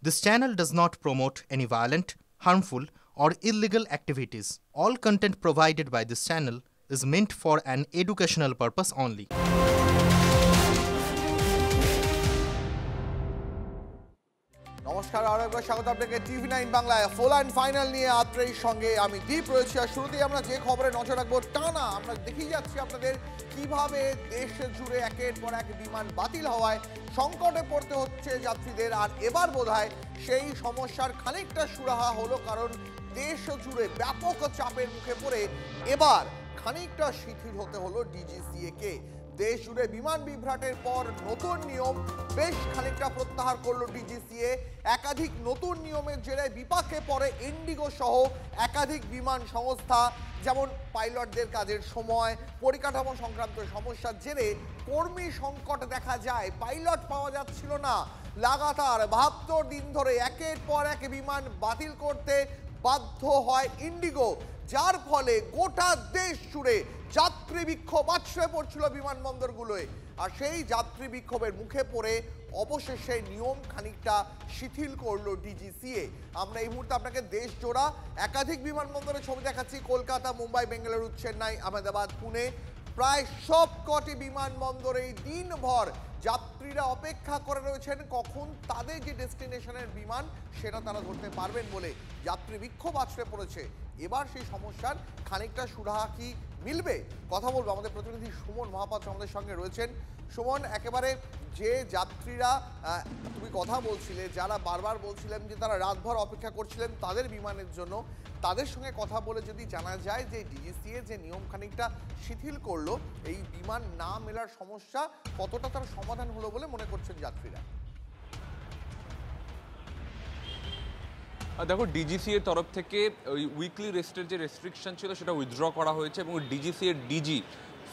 This channel does not promote any violent, harmful, or illegal activities. All content provided by this channel is meant for an educational purpose only. নমস্কার, আরো একবার স্বাগত আপনাকে টিভি9 বাংলায়। Full and final নিয়ে আত্রের সঙ্গে আমি দীপ রয়েছি। আর শুরুতেই আমরা যে খবরে নজর রাখবো, টানা আমরা দেখিয়ে যাচ্ছি আপনাদের কিভাবে দেশ জুড়ে একের পর এক বিমান বাতিল হওয়ায় সংকটে পড়তে হচ্ছে যাত্রীদের। আর এবার বোধহয় সেই সমস্যার খানিকটা সুরাহা হলো, কারণ দেশ জুড়ে ব্যাপক চাপের মুখে পড়ে এবার খানিকটা শিথিল হতে হলো ডিজিসিএ কে। দেশ জুড়ে বিমান বিভ্রাটের পর নতুন নিয়ম বেশ খানিকটা প্রত্যাহার করলো ডিজিসিএ। একাধিক নতুন নিয়মের জেরে বিপাকে পড়ে ইন্ডিগো সহ একাধিক বিমান সংস্থা। যেমন পাইলটদের কাজের সময়, পরিকাঠামো সংক্রান্ত সমস্যার জেরে কর্মী সংকট দেখা যায়, পাইলট পাওয়া যাচ্ছিল না। লাগাতার 72 দিন ধরে একের পর এক বিমান বাতিল করতে বাধ্য হয় ইন্ডিগো, যার ফলে গোটা দেশ জুড়ে যাত্রী বিক্ষোভ আছড়ে পড়ছিল বিমানবন্দরগুলোয়। আর সেই যাত্রী বিক্ষোভের মুখে পড়ে অবশেষে নিয়ম খানিকটা শিথিল করলো ডিজিসিএ। আমরা এই মুহূর্তে আপনাকে দেশ জোড়া একাধিক বিমানবন্দরের ছবি দেখাচ্ছি। কলকাতা, মুম্বাই, বেঙ্গালুরু, চেন্নাই, আহমেদাবাদ, পুনে, প্রায় সব কটি বিমানবন্দরেই দিনভর যাত্রীরা অপেক্ষা করে রয়েছেন কখন তাদের যে ডেস্টিনেশনের বিমান সেটা তারা ধরতে পারবেন বলে। যাত্রী বিক্ষোভ আছড়ে পড়েছে। এবার সেই সমস্যার খানিকটা সুরাহা কি মিলবে? কথা বলবো, আমাদের প্রতিনিধি সুমন মহাপাত্র আমাদের সঙ্গে রয়েছেন। সুমন, একেবারে যে যাত্রীরা তুমি কথা বলছিলে, যারা বারবার বলছিলেন যে তারা রাতভর অপেক্ষা করছিলেন তাদের বিমানের জন্য, তাদের সঙ্গে কথা বলে যদি জানা যায় যে ডিজিসিএ যে নিয়ম খানিকটা শিথিল করলো, এই বিমান না মেলার সমস্যা কতটা তার সমাধান হলো বলে মনে করছেন যাত্রীরা? দেখো, ডিজিসি এর তরফ থেকে ওই উইকলি রেস্টের যে রেস্ট্রিকশন ছিল সেটা উইথড্র করা হয়েছে এবং ডিজিসি এর ডিজি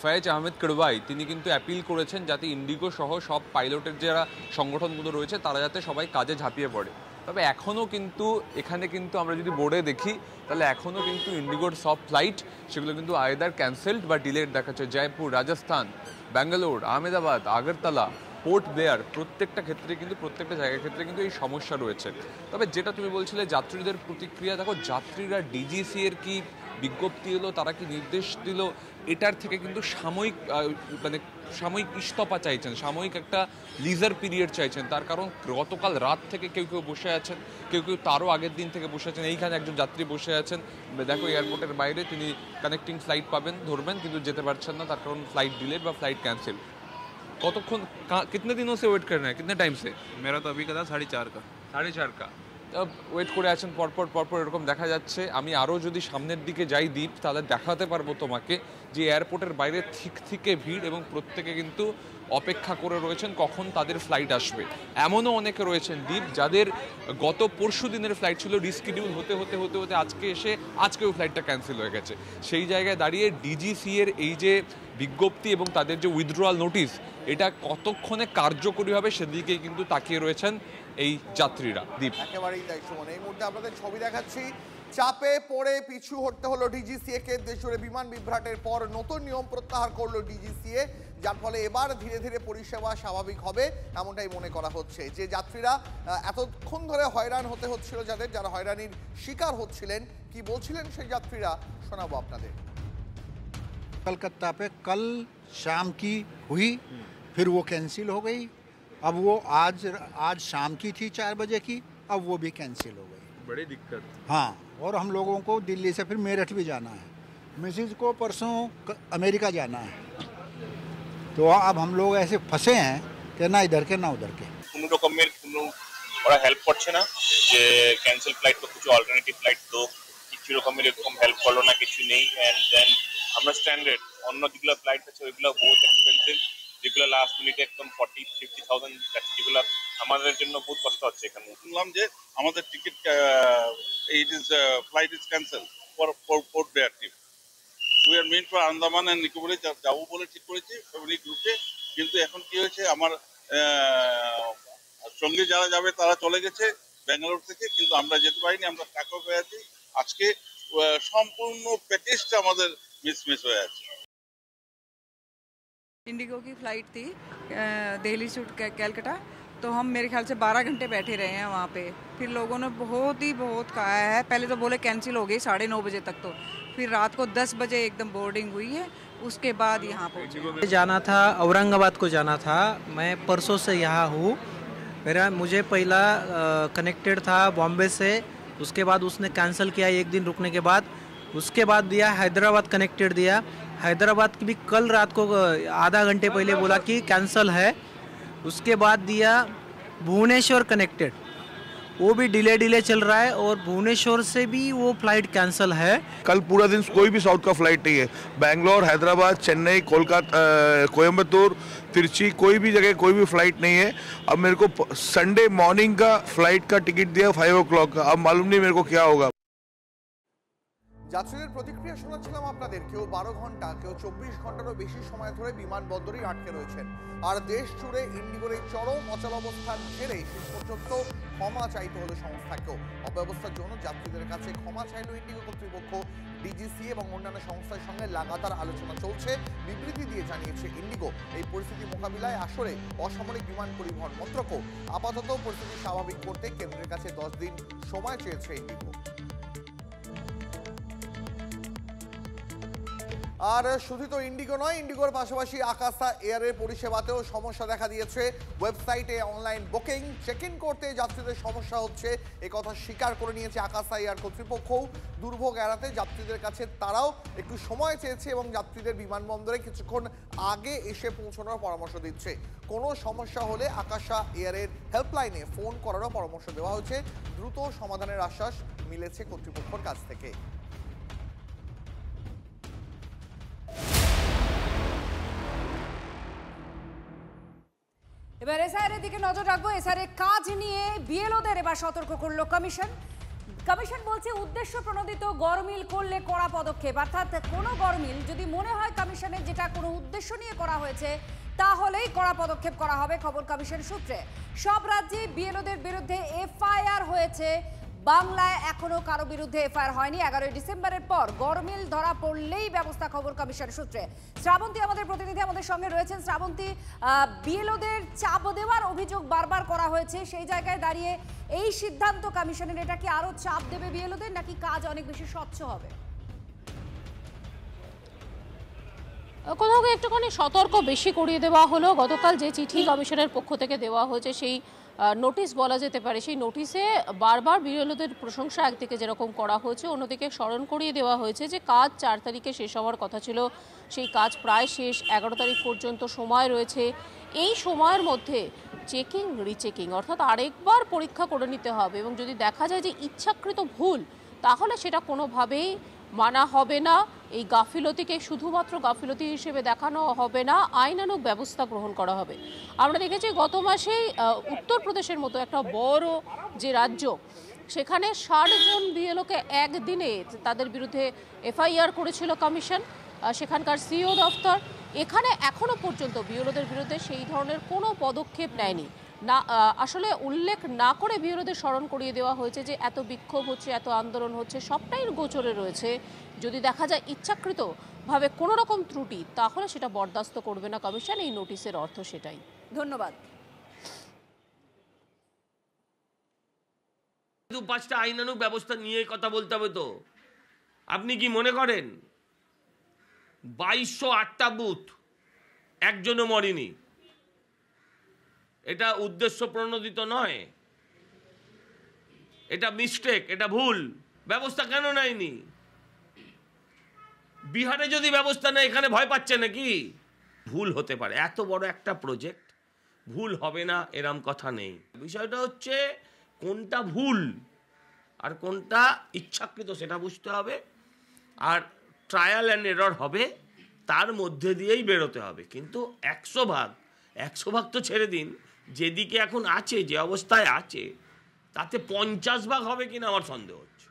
ফয়েজ আহমেদ কিরওয়াই তিনি কিন্তু অ্যাপিল করেছেন যাতে ইন্ডিগো সহ সব পাইলটের যারা সংগঠনগুলো রয়েছে তারা যাতে সবাই কাজে ঝাঁপিয়ে পড়ে। তবে এখনও কিন্তু এখানে কিন্তু আমরা যদি বোর্ডে দেখি তাহলে এখনও কিন্তু ইন্ডিগোর সব ফ্লাইট সেগুলো কিন্তু আইদার ক্যান্সেলড বা ডিলেড দেখাচ্ছে। জয়পুর, রাজস্থান, ব্যাঙ্গালোর, আহমেদাবাদ, আগরতলা, পোর্ট ব্লেয়ার, প্রত্যেকটা ক্ষেত্রে কিন্তু প্রত্যেকটা জায়গার ক্ষেত্রে কিন্তু এই সমস্যা রয়েছে। তবে যেটা তুমি বলছিলে যাত্রীদের প্রতিক্রিয়া, দেখো যাত্রীরা ডিজিসি এর কি বিজ্ঞপ্তি এলো, তারা কি নির্দেশ দিল, এটার থেকে কিন্তু সাময়িক ইস্তফা চাইছেন, সাময়িক একটা লিজার পিরিয়ড চাইছেন। তার কারণ গতকাল রাত থেকে কেউ কেউ বসে আছেন, কেউ কেউ তারও আগের দিন থেকে বসে আছেন। এইখানে একজন যাত্রী বসে আছেন, দেখো এয়ারপোর্টের বাইরে, তিনি কানেক্টিং ফ্লাইট পাবেন, ধরবেন, কিন্তু যেতে পারছেন না, তার কারণ ফ্লাইট ডিলেড বা ফ্লাইট कैंसिल। কতক্ষণ, कितने दिनों से वेट करना है, कितने टाइम से? मेरा तो अभी का था 4:30 का। 4:30 का ওয়েট করে আছেন পরপর এরকম দেখা যাচ্ছে। আমি আরও যদি সামনের দিকে যাই দ্বীপ, তাহলে দেখাতে পারবো তোমাকে যে এয়ারপোর্টের বাইরে থেকে ভিড় এবং প্রত্যেকে কিন্তু অপেক্ষা করে রয়েছেন কখন তাদের ফ্লাইট আসবে। এমনও অনেকে রয়েছেন দ্বীপ যাদের গত পরশু দিনের ফ্লাইট ছিল, রিস্কিডিউল হতে আজকে এসে আজকেও ফ্লাইটটা ক্যান্সেল হয়ে গেছে। সেই জায়গায় দাঁড়িয়ে ডিজিসি এর এই যে বিজ্ঞপ্তি এবং তাদের যে উইথড্রয়াল নোটিশ, এটা কতক্ষণে কার্যকরী হবে সেদিকেই কিন্তু তাকিয়ে রয়েছেন এই যাত্রীরা। দ্বীপ, একেবারেই তাই সুমন। এই মুহূর্তে আপনাদের ছবি দেখাচ্ছি। চাপে পড়ে পিছু হটতে হলো ডিজিসিএ কে। দেশ জুড়ে বিমান বিভ্রাটের পর নতুন নিয়ম প্রত্যাহার করলো ডিজিসিএ, যার ফলে এবার ধীরে ধীরে পরিষেবা স্বাভাবিক হবে এমনটাই মনে করা হচ্ছে। যে যাত্রীরা এতক্ষণ ধরে হয়রান হতে হচ্ছিল, যারা হয়রানির শিকার হচ্ছিলেন, কি বলছিলেন সেই যাত্রীরা শোনাবো আপনাদের। कलकत्ता पे कल शाम की हुई, फिर वो कैंसिल हो गई। अब वो आज शाम की थी 4 बजे की, अब वो भी कैंसिल हो गई। बड़ी दिक्कत। हाँ, और हम लोगों को दिल्ली से फिर मेरठ भी जाना है, मिसिज को परसों अमेरिका जाना है। तो अब हम लोग ऐसे फंसे हैं कि ना इधर के ना उधर के। কোনো রকমের কোনো ওরা হেল্প করছে না, যে ক্যান্সেল ফ্লাইট বা কিছু অল্টারনেটিভ ফ্লাইট তো কিছু রকমের এরকম হেল্প করলো না, কিছু নেই। অ্যান্ড দেন আমরা স্ট্যান্ডার্ড অন্য যেগুলো ফ্লাইট আছে ওইগুলো বহুত এক্সপেন্সিভ, যেগুলো লাস্ট মিনিটে একদম 40-50,000 যাচ্ছে, যেগুলো আমাদের জন্য বহুত কষ্ট হচ্ছে। এখানে শুনলাম যে আমাদের ticket flight is cancel for Port Blair trip. We are main for Andaman and নিকোবরে যাবো বলে ঠিক করেছি ফ্যামিলি গ্রুপে। কিন্তু এখন কি হয়েছে, আমার সঙ্গে যারা যাবে তারা চলে গেছে ব্যাঙ্গালোর থেকে, কিন্তু আমরা যেতে পারিনি, আমরা টাকা হয়ে আছি। আজকে সম্পূর্ণ প্যাকেজটা আমাদের মিস হয়ে আছে। इंडिगो की फ़्लाइट थी दिल्ली से कलकत्ता, तो हम मेरे ख्याल से 12 घंटे बैठे रहे हैं वहाँ पे। फिर लोगों ने बहुत कहा है, पहले तो बोले कैंसिल हो गई 9:30 बजे तक, तो फिर रात को 10 बजे एकदम बोर्डिंग हुई है, उसके बाद यहाँ पहुँचे। जाना था, औरंगाबाद को जाना था, मैं परसों से यहाँ हूँ। मुझे पहला कनेक्टेड था बॉम्बे से, उसके बाद उसने कैंसिल किया 1 दिन रुकने के बाद, उसके बाद दिया हैदराबाद कनेक्टेड दिया। हैदराबाद की भी कल रात को आधा घंटे पहले बोला कि कैंसिल है। उसके बाद दिया भुवनेश्वर कनेक्टेड, वो भी डिले चल रहा है और भुवनेश्वर से भी वो फ्लाइट कैंसिल है। कल पूरा दिन कोई भी साउथ का फ्लाइट नहीं है। बैंगलोर, हैदराबाद, चेन्नई, कोलकाता, कोयम्बतूर, तिरुचि, कोई भी जगह कोई भी फ्लाइट नहीं है। अब मेरे को संडे मॉर्निंग का फ्लाइट का टिकट दिया 5 o'clock का, अब मालूम नहीं मेरे को क्या होगा। যাত্রীদের প্রতিক্রিয়া শোনাচ্ছিলাম আপনাদের। কেউ 12 ঘন্টা, কেউ 24 ঘন্টারও বেশি সময় ধরে বিমানবন্দরেই আটকে রয়েছেন। আর দেশ জুড়ে ইন্ডিগোর এই চরম অচল অবস্থান ছেড়ে শেষ পর্যন্ত ক্ষমা চাইতে হলো সংস্থাকেও। অব্যবস্থার জন্য যাত্রীদের কাছে ক্ষমা চাইল ইন্ডিগো কর্তৃপক্ষ। ডিজিসি এবং অন্যান্য সংস্থার সঙ্গে লাগাতার আলোচনা চলছে। বিবৃতি দিয়ে জানিয়েছে ইন্ডিগো এই পরিস্থিতি মোকাবিলায় আসলে অসামরিক বিমান পরিবহন মন্ত্রকও আপাতত পরিস্থিতি স্বাভাবিক করতে কেন্দ্রের কাছে 10 দিন সময় চেয়েছে ইন্ডিগো। আর শুধু তো ইন্ডিগো নয়, ইন্ডিগোর পাশাপাশি আকাশা এয়ারের পরিষেবাতেও সমস্যা দেখা দিয়েছে। ওয়েবসাইটে অনলাইন বুকিং চেক ইন করতে যাত্রীদের সমস্যা হচ্ছে, একথা স্বীকার করে নিয়েছে আকাশা এয়ার কর্তৃপক্ষও। দুর্ভোগ এড়াতে যাত্রীদের কাছে তারাও একটু সময় চেয়েছে এবং যাত্রীদের বিমানবন্দরে কিছুক্ষণ আগে এসে পৌঁছানোর পরামর্শ দিচ্ছে। কোনো সমস্যা হলে আকাশা এয়ারের হেল্পলাইনে ফোন করারও পরামর্শ দেওয়া হয়েছে। দ্রুত সমাধানের আশ্বাস মিলেছে কর্তৃপক্ষের কাছ থেকে। এবার এসআইআর দিকে নজর রাখবো। এসআইআর কাজ নিয়ে বিএলওদের এবার সতর্ক করলো কমিশন। কমিশন বলছে উদ্দেশ্য প্রণোদিত গরমিল করলে কড়া পদক্ষেপ, অর্থাৎ কোনো গরমিল যদি মনে হয় কমিশনের যেটা কোনো উদ্দেশ্য নিয়ে করা হয়েছে তাহলেই কড়া পদক্ষেপ করা হবে। খবর কমিশন সূত্রে। সব রাজ্যে বিএলওদের বিরুদ্ধে এফআইআর হয়েছে, বাংলায় এখনো কারো বিরুদ্ধে এফআইআর হয়নি। 11ই ডিসেম্বরের পর গরমিল ধরা পড়লেই ব্যবস্থা, খবর কমিশন সূত্রে। শ্রাবন্তী আমাদের প্রতিনিধি আমাদের সঙ্গে রয়েছেন। শ্রাবন্তী, বিএলওদের চাপ দেওয়ার অভিযোগ বারবার করা হয়েছে, সেই জায়গায় দাঁড়িয়ে এই সিদ্ধান্ত কমিশনের, এটা কি আরো চাপ দেবে বিএলওদের নাকি কাজ অনেক বেশি স্বচ্ছ হবে? কোথাও একটুখানি সতর্ক বেশি করিয়ে দেওয়া হলো। গতকাল যে চিঠি কমিশনের পক্ষ থেকে দেওয়া হয়েছে, সেই নোটিশ বলা যেতে পারে, সেই নোটিশে বারবার বিএলওদের প্রশংসা একদিকে যেরকম করা হয়েছে, অন্যদিকে স্মরণ করিয়ে দেওয়া হয়েছে যে কাজ 4 তারিখে শেষ হওয়ার কথা ছিল, সেই কাজ প্রায় শেষ। 11 তারিখ পর্যন্ত সময় রয়েছে। এই সময়ের মধ্যে চেকিং রিচেকিং অর্থাৎ আরেকবার পরীক্ষা করে নিতে হবে এবং যদি দেখা যায় যে ইচ্ছাকৃত ভুল, তাহলে সেটা কোনোভাবেই মানা হবে না। এই গাফিলতিকে শুধুমাত্র গাফিলতি হিসেবে দেখানো হবে না, আইনানুগ ব্যবস্থা গ্রহণ করা হবে। আমরা দেখেছি গত মাসেই উত্তরপ্রদেশের মতো একটা বড় যে রাজ্য, সেখানে 60 জন বিএলওকে একদিনে তাদের বিরুদ্ধে এফআইআর করেছিল কমিশন, সেখানকার সিইও দফতর। এখানে এখনো পর্যন্ত বিএলওদের বিরুদ্ধে সেই ধরনের কোনো পদক্ষেপ নেয়নি না। আসলে উল্লেখ না করে বিএলওদের স্মরণ করিয়ে দেওয়া হয়েছে যে এত বিক্ষোভ হচ্ছে, এত আন্দোলন হচ্ছে, সবটাই গোচরে রয়েছে। যদি দেখা যায় ইচ্ছাকৃতভাবে কোনো রকম ত্রুটি, তাহলে সেটা বরদাস্ত করবে না কমিশন। এই নোটিশের অর্থ সেটাই। ধন্যবাদ। 2-5টা আইনানুগ ব্যবস্থা নিয়ে কথা বলতে হবে। তো আপনি কি মনে করেন 2208টা বুথ একজনও মরেনি? এটা উদ্দেশ্য প্রণোদিত নয়, এটা মিস্টেক, এটা ভুল। ব্যবস্থা কেন নেয়নি? বিহারে যদি ব্যবস্থা নেয়, এখানে ভয় পাচ্ছে নাকি? ভুল হতে পারে, এত বড় একটা প্রজেক্ট ভুল হবে না এরম কথা নেই। বিষয়টা হচ্ছে কোনটা ভুল আর কোনটা ইচ্ছাকৃত সেটা বুঝতে হবে, আর ট্রায়াল অ্যান্ড এরর হবে, তার মধ্যে দিয়েই বেরোতে হবে। কিন্তু 100 ভাগ তো ছেড়ে দিন, যেদিকে এখন আছে, যে অবস্থায় আছে, তাতে 50 ভাগ হবে কিনা আমার সন্দেহ হচ্ছে।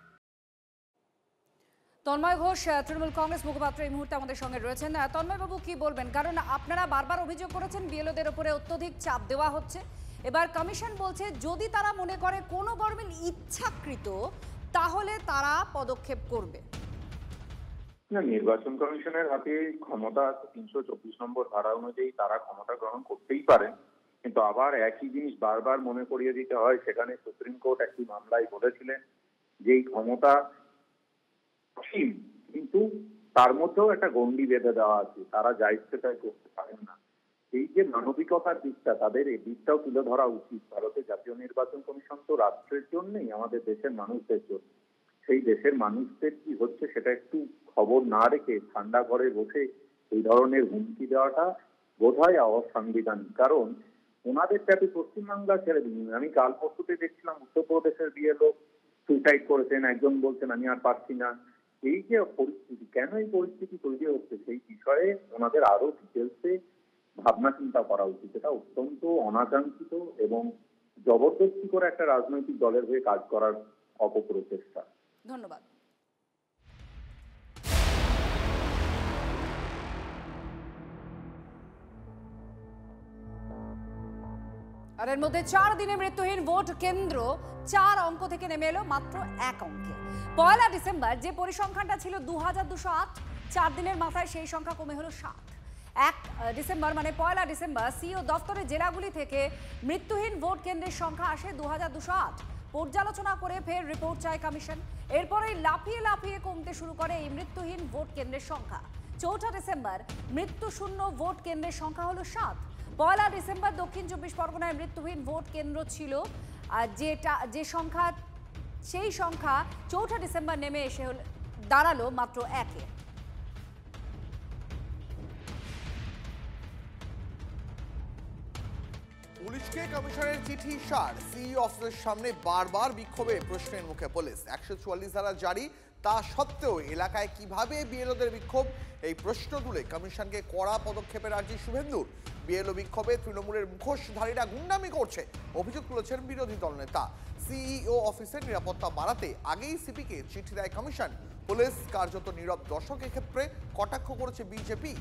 তন্ময় ঘোষ, তৃণমূল কংগ্রেস মুখপাত্র, এই মুহূর্তে আমাদের সঙ্গে রয়েছেন। তন্ময় বাবু, কি বলবেন? কারণ আপনারা বারবার অভিযোগ করেছেন বিএলওদের উপরে অত্যধিক চাপ দেওয়া হচ্ছে। এবার কমিশন বলছে যদি তারা মনে করে কোনো গরমিল ইচ্ছাকৃত, তাহলে তারা পদক্ষেপ করবে। না, নির্বাচন কমিশনের হাতে ক্ষমতা আছে, 324 নম্বর ধারা অনুযায়ী তারা ক্ষমতা গ্রহণ করতেই পারেন কিন্তু আবার একই জিনিস বারবার মনে করিয়ে দিতে হয়। সেখানে সুপ্রিম কোর্ট একটি মামলায় বলেছিলেন যে এই ক্ষমতা অসীম, কিন্তু তার মধ্যেও একটা গণ্ডি বেঁধে দেওয়া আছে, তারা যা ইচ্ছে তাই করতে পারেন না। এই যে মানবিকতার দিকটা, তাদের এই দিকটাও তুলে ধরা উচিত। ভারতের জাতীয় নির্বাচন কমিশন তো রাষ্ট্রের জন্যই, আমাদের দেশের মানুষদের জন্য। সেই দেশের মানুষদের কি হচ্ছে সেটা একটু খবর না রেখে ঠান্ডা ঘরে বসে এই ধরনের হুমকি দেওয়াটা বোধহয় অসাংবিধানিক। কারণ ওনাদের চাপে পশ্চিমবাংলা ছেড়ে দিন, আমি কাল পরশুতে দেখছিলাম উত্তরপ্রদেশের বিএলও সুইসাইড করেছেন, একজন বলছেন আমি আর পারছি না। এই যে পরিস্থিতি, কেন এই পরিস্থিতি তৈরি হচ্ছে সেই বিষয়ে ওনাদের আরো ডিটেলসে ভাবনা চিন্তা করা উচিত। এটা অত্যন্ত অনাকাঙ্ক্ষিত এবং জবরদস্তি করে একটা রাজনৈতিক দলের হয়ে কাজ করার অপপ্রচেষ্টা। ধন্যবাদ। আর এর মধ্যে 4 দিনে মৃত্যুহীন ভোট কেন্দ্র 4 অঙ্ক থেকে নেমে এলো মাত্র 1 অঙ্কে। 1 ডিসেম্বর যে পরিসংখ্যানটা ছিল 2208, 4 দিনের মাথায় সেই সংখ্যা কমে হলো 7। 1 ডিসেম্বর মানে 1 ডিসেম্বর সিইও দপ্তরের জেলাগুলি থেকে মৃত্যুহীন ভোট কেন্দ্রের সংখ্যা আসে 2208। পর্যালোচনা করে ফের রিপোর্ট চায় কমিশন। এরপরেই লাফিয়ে লাফিয়ে কমতে শুরু করে এই মৃত্যুহীন ভোট কেন্দ্রের সংখ্যা। 4 ডিসেম্বর মৃত্যুশূন্য ভোট কেন্দ্রের সংখ্যা হলো 7। 1 ডিসেম্বর দক্ষিণ 24 পরগনায় মৃত্যুহীন ভোট কেন্দ্র ছিল যে সংখ্যা, সেই সংখ্যা 4 ডিসেম্বর নেমে এসে দাঁড়ালো মাত্র 1-এ। পুলিশকে কমিশনের চিঠি সার, সিইও অফিসের সামনে বারবার বিক্ষোভে প্রশ্নের মুখে পুলিশ। 144 ধারা জারি, তা সত্ত্বেও এলাকায় কিভাবে বিএলওদের বিক্ষোভ, এই প্রশ্ন তুলে কমিশনকে কড়া পদক্ষেপের আর্জি শুভেন্দুর। বিএলও বিক্ষোভে তৃণমূলের মুখোশধারীরা গুন্ডামি করছে অভিযোগ তুলেছেন বিরোধী দলনেতা। সিইও অফিসের নিরাপত্তা বাড়াতে আগেই সিপিকে চিঠি দেয় কমিশন। পুলিশ কার্যত নীরব দর্শক, এক্ষেত্রে কটাক্ষ করেছে বিজেপি।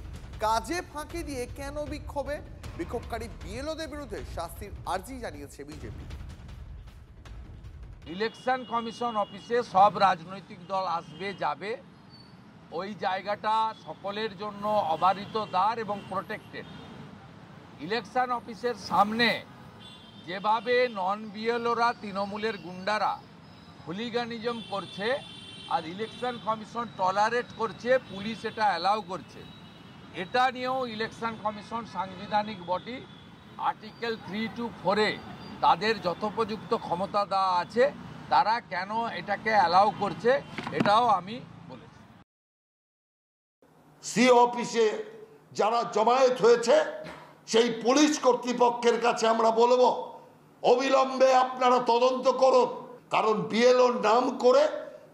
কাজে ফাঁকি দিয়ে কেন বিক্ষোভে? বিক্ষোভকারী বিএলওদের বিরুদ্ধে শাস্তির আর্জি জানিয়েছে বিজেপি। ইলেকশন কমিশন অফিসে সব রাজনৈতিক দল আসবে যাবে, ওই জায়গাটা সকলের জন্য অবারিত দ্বার এবং প্রোটেক্টেড। ইলেকশন অফিসের সামনে যেভাবে নন বিএলওরা, তৃণমূলের গুন্ডারা হুলিগানিজম করছে আর ইলেকশন কমিশন টলারেট করছে, পুলিশ এটা অ্যালাউ করছে, এটা নিয়েও ইলেকশন কমিশন সাংবিধানিক বডি, আর্টিকেল 3 to 4-এ তাদের যথোপযুক্ত ক্ষমতা দেওয়া আছে, তারা কেন এটাকে অ্যালাউ করছে এটাও আমি বলেছি। সি অফিসে যারা জমায়েত হয়েছে সেই পুলিশ কর্তৃপক্ষের কাছে আমরা বলবো অবিলম্বে আপনারা তদন্ত করুন, কারণ বিএলওর নাম করে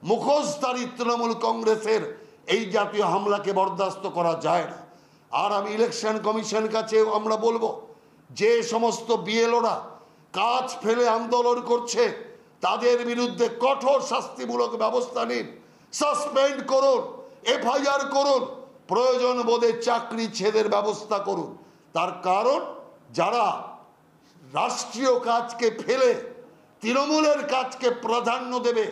মুখোশধারী তৃণমূল কংগ্রেসের এই জাতীয় হামলাকে বরদাস্ত করা যায় না। আর আমি ইলেকশন কমিশনের কাছে আমরা বলবো যে সমস্ত বিএলওরা কাজ ফেলে আন্দোলন করছে তাদের বিরুদ্ধে কঠোর শাস্তিমূলক ব্যবস্থা নিন, সাসপেন্ড করুন, এফআইআর করুন, প্রয়োজন বোধে চাকরি ছেদের ব্যবস্থা করুন। তার কারণ যারা রাষ্ট্রীয় কাজকে ফেলে তৃণমূলের কাজকে প্রাধান্য দেবে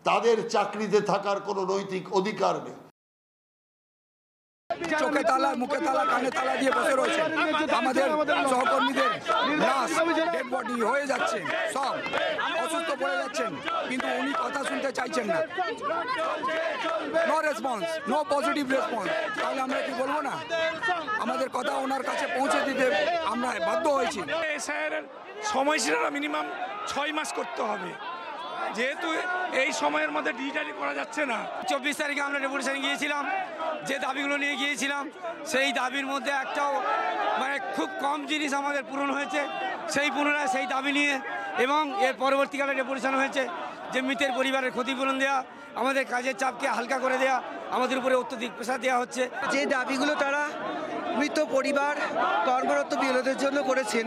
তাদের চাকরিতে থাকার কোনো নৈতিক অধিকার নেই। চোখে তালা, মুখে তালা, কানে তালা দিয়ে বসে রয়েছে। আমাদের সহকর্মীদের লাশ, ডেড বডি হয়ে যাচ্ছে, সব অসুস্থ পড়ে যাচ্ছেন, কিন্তু উনি কথা শুনতে চাইছেন না। No response, no positive response. তাহলে আমরা কি বলবো না? আমাদের কথা ওনার কাছে পৌঁছে দিতে আমরা বাধ্য হয়েছি। এসআইআর সময়সীমাটা মিনিমাম 6 মাস করতে হবে, যেহেতু এই সময়ের মধ্যে ডিজিটালি করা যাচ্ছে না। 24 তারিখে আমরা ডেপুটেশন গিয়েছিলাম, যে দাবিগুলো নিয়ে গিয়েছিলাম সেই দাবির মধ্যে একটাও মানে খুব কম জিনিস আমাদের পূরণ হয়েছে। সেই পুনরায় সেই দাবি নিয়ে এবং এর পরবর্তীকালে ডেপুটেশন হয়েছে যে মৃতের পরিবারের ক্ষতিপূরণ দেওয়া, আমাদের কাজের চাপকে হালকা করে দেওয়া, আমাদের উপরে অত্যধিক প্রেশার দেওয়া হচ্ছে। যে দাবিগুলো তারা মৃত পরিবার কর্মরত বিএলওদের জন্য করেছেন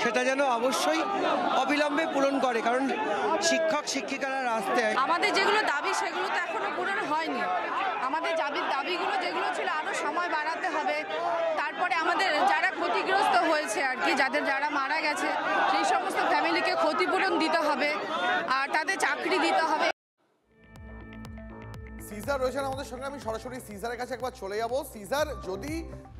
সেটা যেন অবশ্যই অবিলম্বে পূরণ করে, কারণ শিক্ষক শিক্ষিকারা রাস্তায়। আমাদের যেগুলো দাবি সেগুলো তো এখনো পূরণ হয়নি। আমাদের দাবিগুলো যেগুলো ছিল আরও সময় বাড়াতে হবে। তারপরে আমাদের যারা ক্ষতিগ্রস্ত হয়েছে আর কি, যারা মারা গেছে সেই সমস্ত ফ্যামিলিকে ক্ষতিপূরণ দিতে হবে আর তাদের চাকরি দিতে হবে। সিজার রয়েছেন আমাদের সঙ্গে, আমি সরাসরি সিজারের কাছে একবার চলে যাব। সিজার, যদি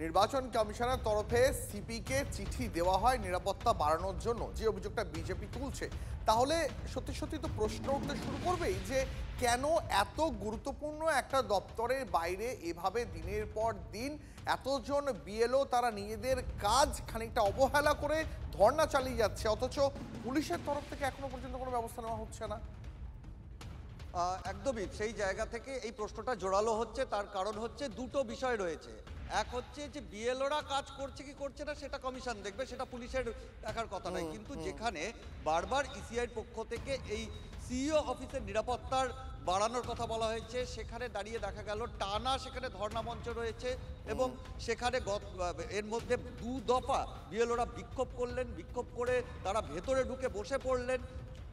নির্বাচন কমিশনের তরফে সিপিকে চিঠি দেওয়া হয় নিরাপত্তা বাড়ানোর জন্য, যে অভিযোগটা বিজেপি তুলছে, তাহলে সত্যি সত্যি তো প্রশ্ন উঠতে শুরু করবেই যে কেন এত গুরুত্বপূর্ণ একটা দপ্তরের বাইরে এভাবে দিনের পর দিন এতজন বিএলও তারা নিজেদের কাজ খানিকটা অবহেলা করে ধর্ণা চালিয়ে যাচ্ছে, অথচ পুলিশের তরফ থেকে এখনো পর্যন্ত কোনো ব্যবস্থা নেওয়া হচ্ছে না। একদমই সেই জায়গা থেকে এই প্রশ্নটা জোরালো হচ্ছে। তার কারণ হচ্ছে দুটো বিষয় রয়েছে। এক হচ্ছে যে বিএলওরা কাজ করছে কি করছে না সেটা কমিশন দেখবে, সেটা পুলিশের দেখার কথা নয়। কিন্তু যেখানে বারবার ইসিআইর পক্ষ থেকে এই সিইও অফিসের নিরাপত্তার বাড়ানোর কথা বলা হয়েছে, সেখানে দাঁড়িয়ে দেখা গেল টানা সেখানে ধর্ণা মঞ্চ রয়েছে এবং সেখানে এর মধ্যে 2 দফা বিএলওরা বিক্ষোভ করলেন। বিক্ষোভ করে তারা ভেতরে ঢুকে বসে পড়লেন,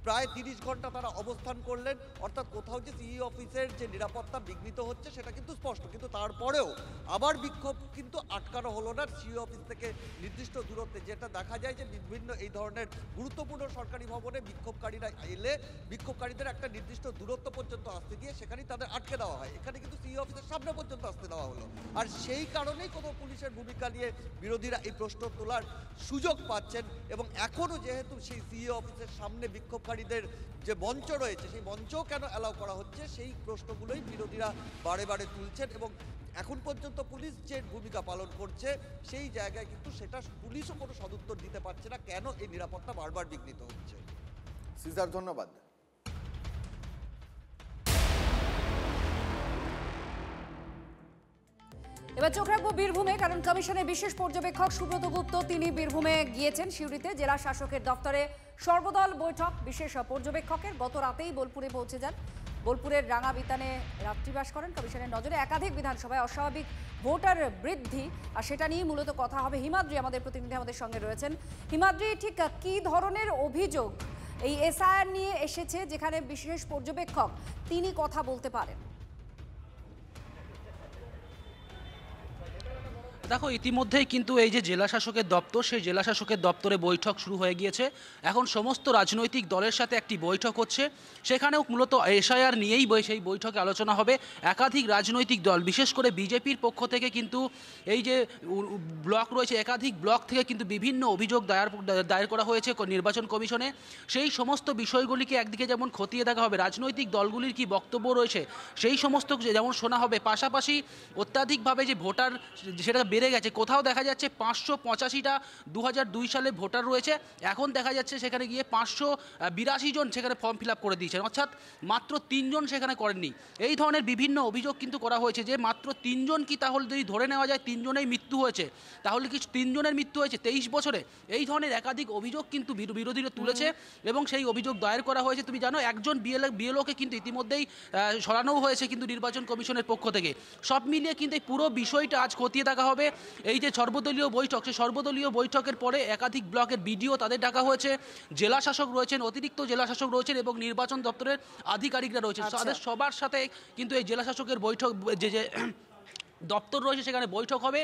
প্রায় 30 ঘন্টা তারা অবস্থান করলেন। অর্থাৎ কোথাও যে সিইও অফিসের যে নিরাপত্তা বিঘ্নিত হচ্ছে সেটা কিন্তু স্পষ্ট। কিন্তু তারপরেও আবার বিক্ষোভ কিন্তু আটকানো হলো না সিইও অফিস থেকে নির্দিষ্ট দূরত্বে। যেটা দেখা যায় যে বিভিন্ন এই ধরনের গুরুত্বপূর্ণ সরকারি ভবনে বিক্ষোভকারীরা এলে বিক্ষোভকারীদের একটা নির্দিষ্ট দূরত্ব পর্যন্ত আসতে দিয়ে সেখানেই তাদের আটকে দেওয়া হয়। এখানে কিন্তু সিইও অফিসের সামনে পর্যন্ত আসতে দেওয়া হলো। আর সেই কারণেই কোনো পুলিশের ভূমিকা নিয়ে বিরোধীরা এই প্রশ্ন তোলার সুযোগ পাচ্ছেন। এবং এখনও যেহেতু সেই সিইও অফিসের সামনে বিক্ষোভ যে মঞ্চ রয়েছে সেই মঞ্চও কেন অ্যালাউ করা হচ্ছে সেই প্রশ্নগুলোই বিরোধীরা বারে বারে তুলছেন। এবং এখন পর্যন্ত পুলিশ যে ভূমিকা পালন করছে সেই জায়গায় কিন্তু সেটা পুলিশও কোনো সদুত্তর দিতে পারছে না কেন এই নিরাপত্তা বারবার বিঘ্নিত হচ্ছে। সিজার, ধন্যবাদ। এবার চোখ রাখবো বীরভূমে, কারণ কমিশনের বিশেষ পর্যবেক্ষক সুব্রত গুপ্ত তিনি বীরভূমে গিয়েছেন। সিউড়িতে জেলা শাসকের দপ্তরে সর্বদল বৈঠক বিশেষ পর্যবেক্ষকের। গত রাতেই বোলপুরে পৌঁছে যান। বোলপুরের রাঙাবিতানে রাত্রিবাস করেন। কমিশনের নজরে একাধিক বিধানসভায় অস্বাভাবিক ভোটার বৃদ্ধি, আর সেটা নিয়ে মূলত কথা হবে। হিমাদ্রি আমাদের প্রতিনিধি আমাদের সঙ্গে রয়েছেন। হিমাদ্রি, ঠিক কী ধরনের অভিযোগ এই এসআইআর নিয়ে এসেছে যেখানে বিশেষ পর্যবেক্ষক তিনি কথা বলতে পারেন? দেখো, ইতিমধ্যেই কিন্তু এই যে জেলা শাসকের দপ্তর, সেই জেলা শাসকের দপ্তরে বৈঠক শুরু হয়ে গিয়েছে। এখন সমস্ত রাজনৈতিক দলের সাথে একটি বৈঠক হচ্ছে। সেখানেও মূলত এসআইআর নিয়েই সেই বৈঠকে আলোচনা হবে। একাধিক রাজনৈতিক দল, বিশেষ করে বিজেপির পক্ষ থেকে কিন্তু এই যে ব্লক রয়েছে, একাধিক ব্লক থেকে কিন্তু বিভিন্ন অভিযোগ দায়ের করা হয়েছে নির্বাচন কমিশনে। সেই সমস্ত বিষয়গুলিকে একদিকে যেমন খতিয়ে দেখা হবে, রাজনৈতিক দলগুলির কি বক্তব্য রয়েছে সেই সমস্ত যেমন শোনা হবে। পাশাপাশি অত্যাধিকভাবে যে ভোটার সেটা বেড়ে গেছে, কোথাও দেখা যাচ্ছে 585টা 2002 সালে ভোটার রয়েছে, এখন দেখা যাচ্ছে সেখানে গিয়ে 582 জন সেখানে ফর্ম ফিল আপ করে দিয়েছেন, অর্থাৎ মাত্র 3 জন সেখানে করেননি। এই ধরনের বিভিন্ন অভিযোগ কিন্তু করা হয়েছে যে মাত্র 3 জন কি, তাহলে যদি ধরে নেওয়া যায় 3 জনেই মৃত্যু হয়েছে, তাহলে কি 3 জনের মৃত্যু হয়েছে 23 বছরে? এই ধরনের একাধিক অভিযোগ কিন্তু বিরোধীরা তুলেছে এবং সেই অভিযোগ দায়ের করা হয়েছে। তুমি জানো, একজন বিএলওকে কিন্তু ইতিমধ্যেই সরানোও হয়েছে কিন্তু নির্বাচন কমিশনের পক্ষ থেকে। সব মিলিয়ে কিন্তু এই পুরো বিষয়টা আজ খতিয়ে দেখা হবে। এই যে সর্বদলীয় বৈঠক, সেই সর্বদলীয় বৈঠকের পরে একাধিক ব্লকের বিডিও তাদের ডাকা হয়েছে, জেলা শাসক রয়েছেন, অতিরিক্ত জেলা শাসক রয়েছেন এবং নির্বাচন দপ্তরের আধিকারিকরা রয়েছেন। তাদের সবার সাথে কিন্তু এই জেলা শাসকের বৈঠক যে দপ্তর রয়েছে সেখানে বৈঠক হবে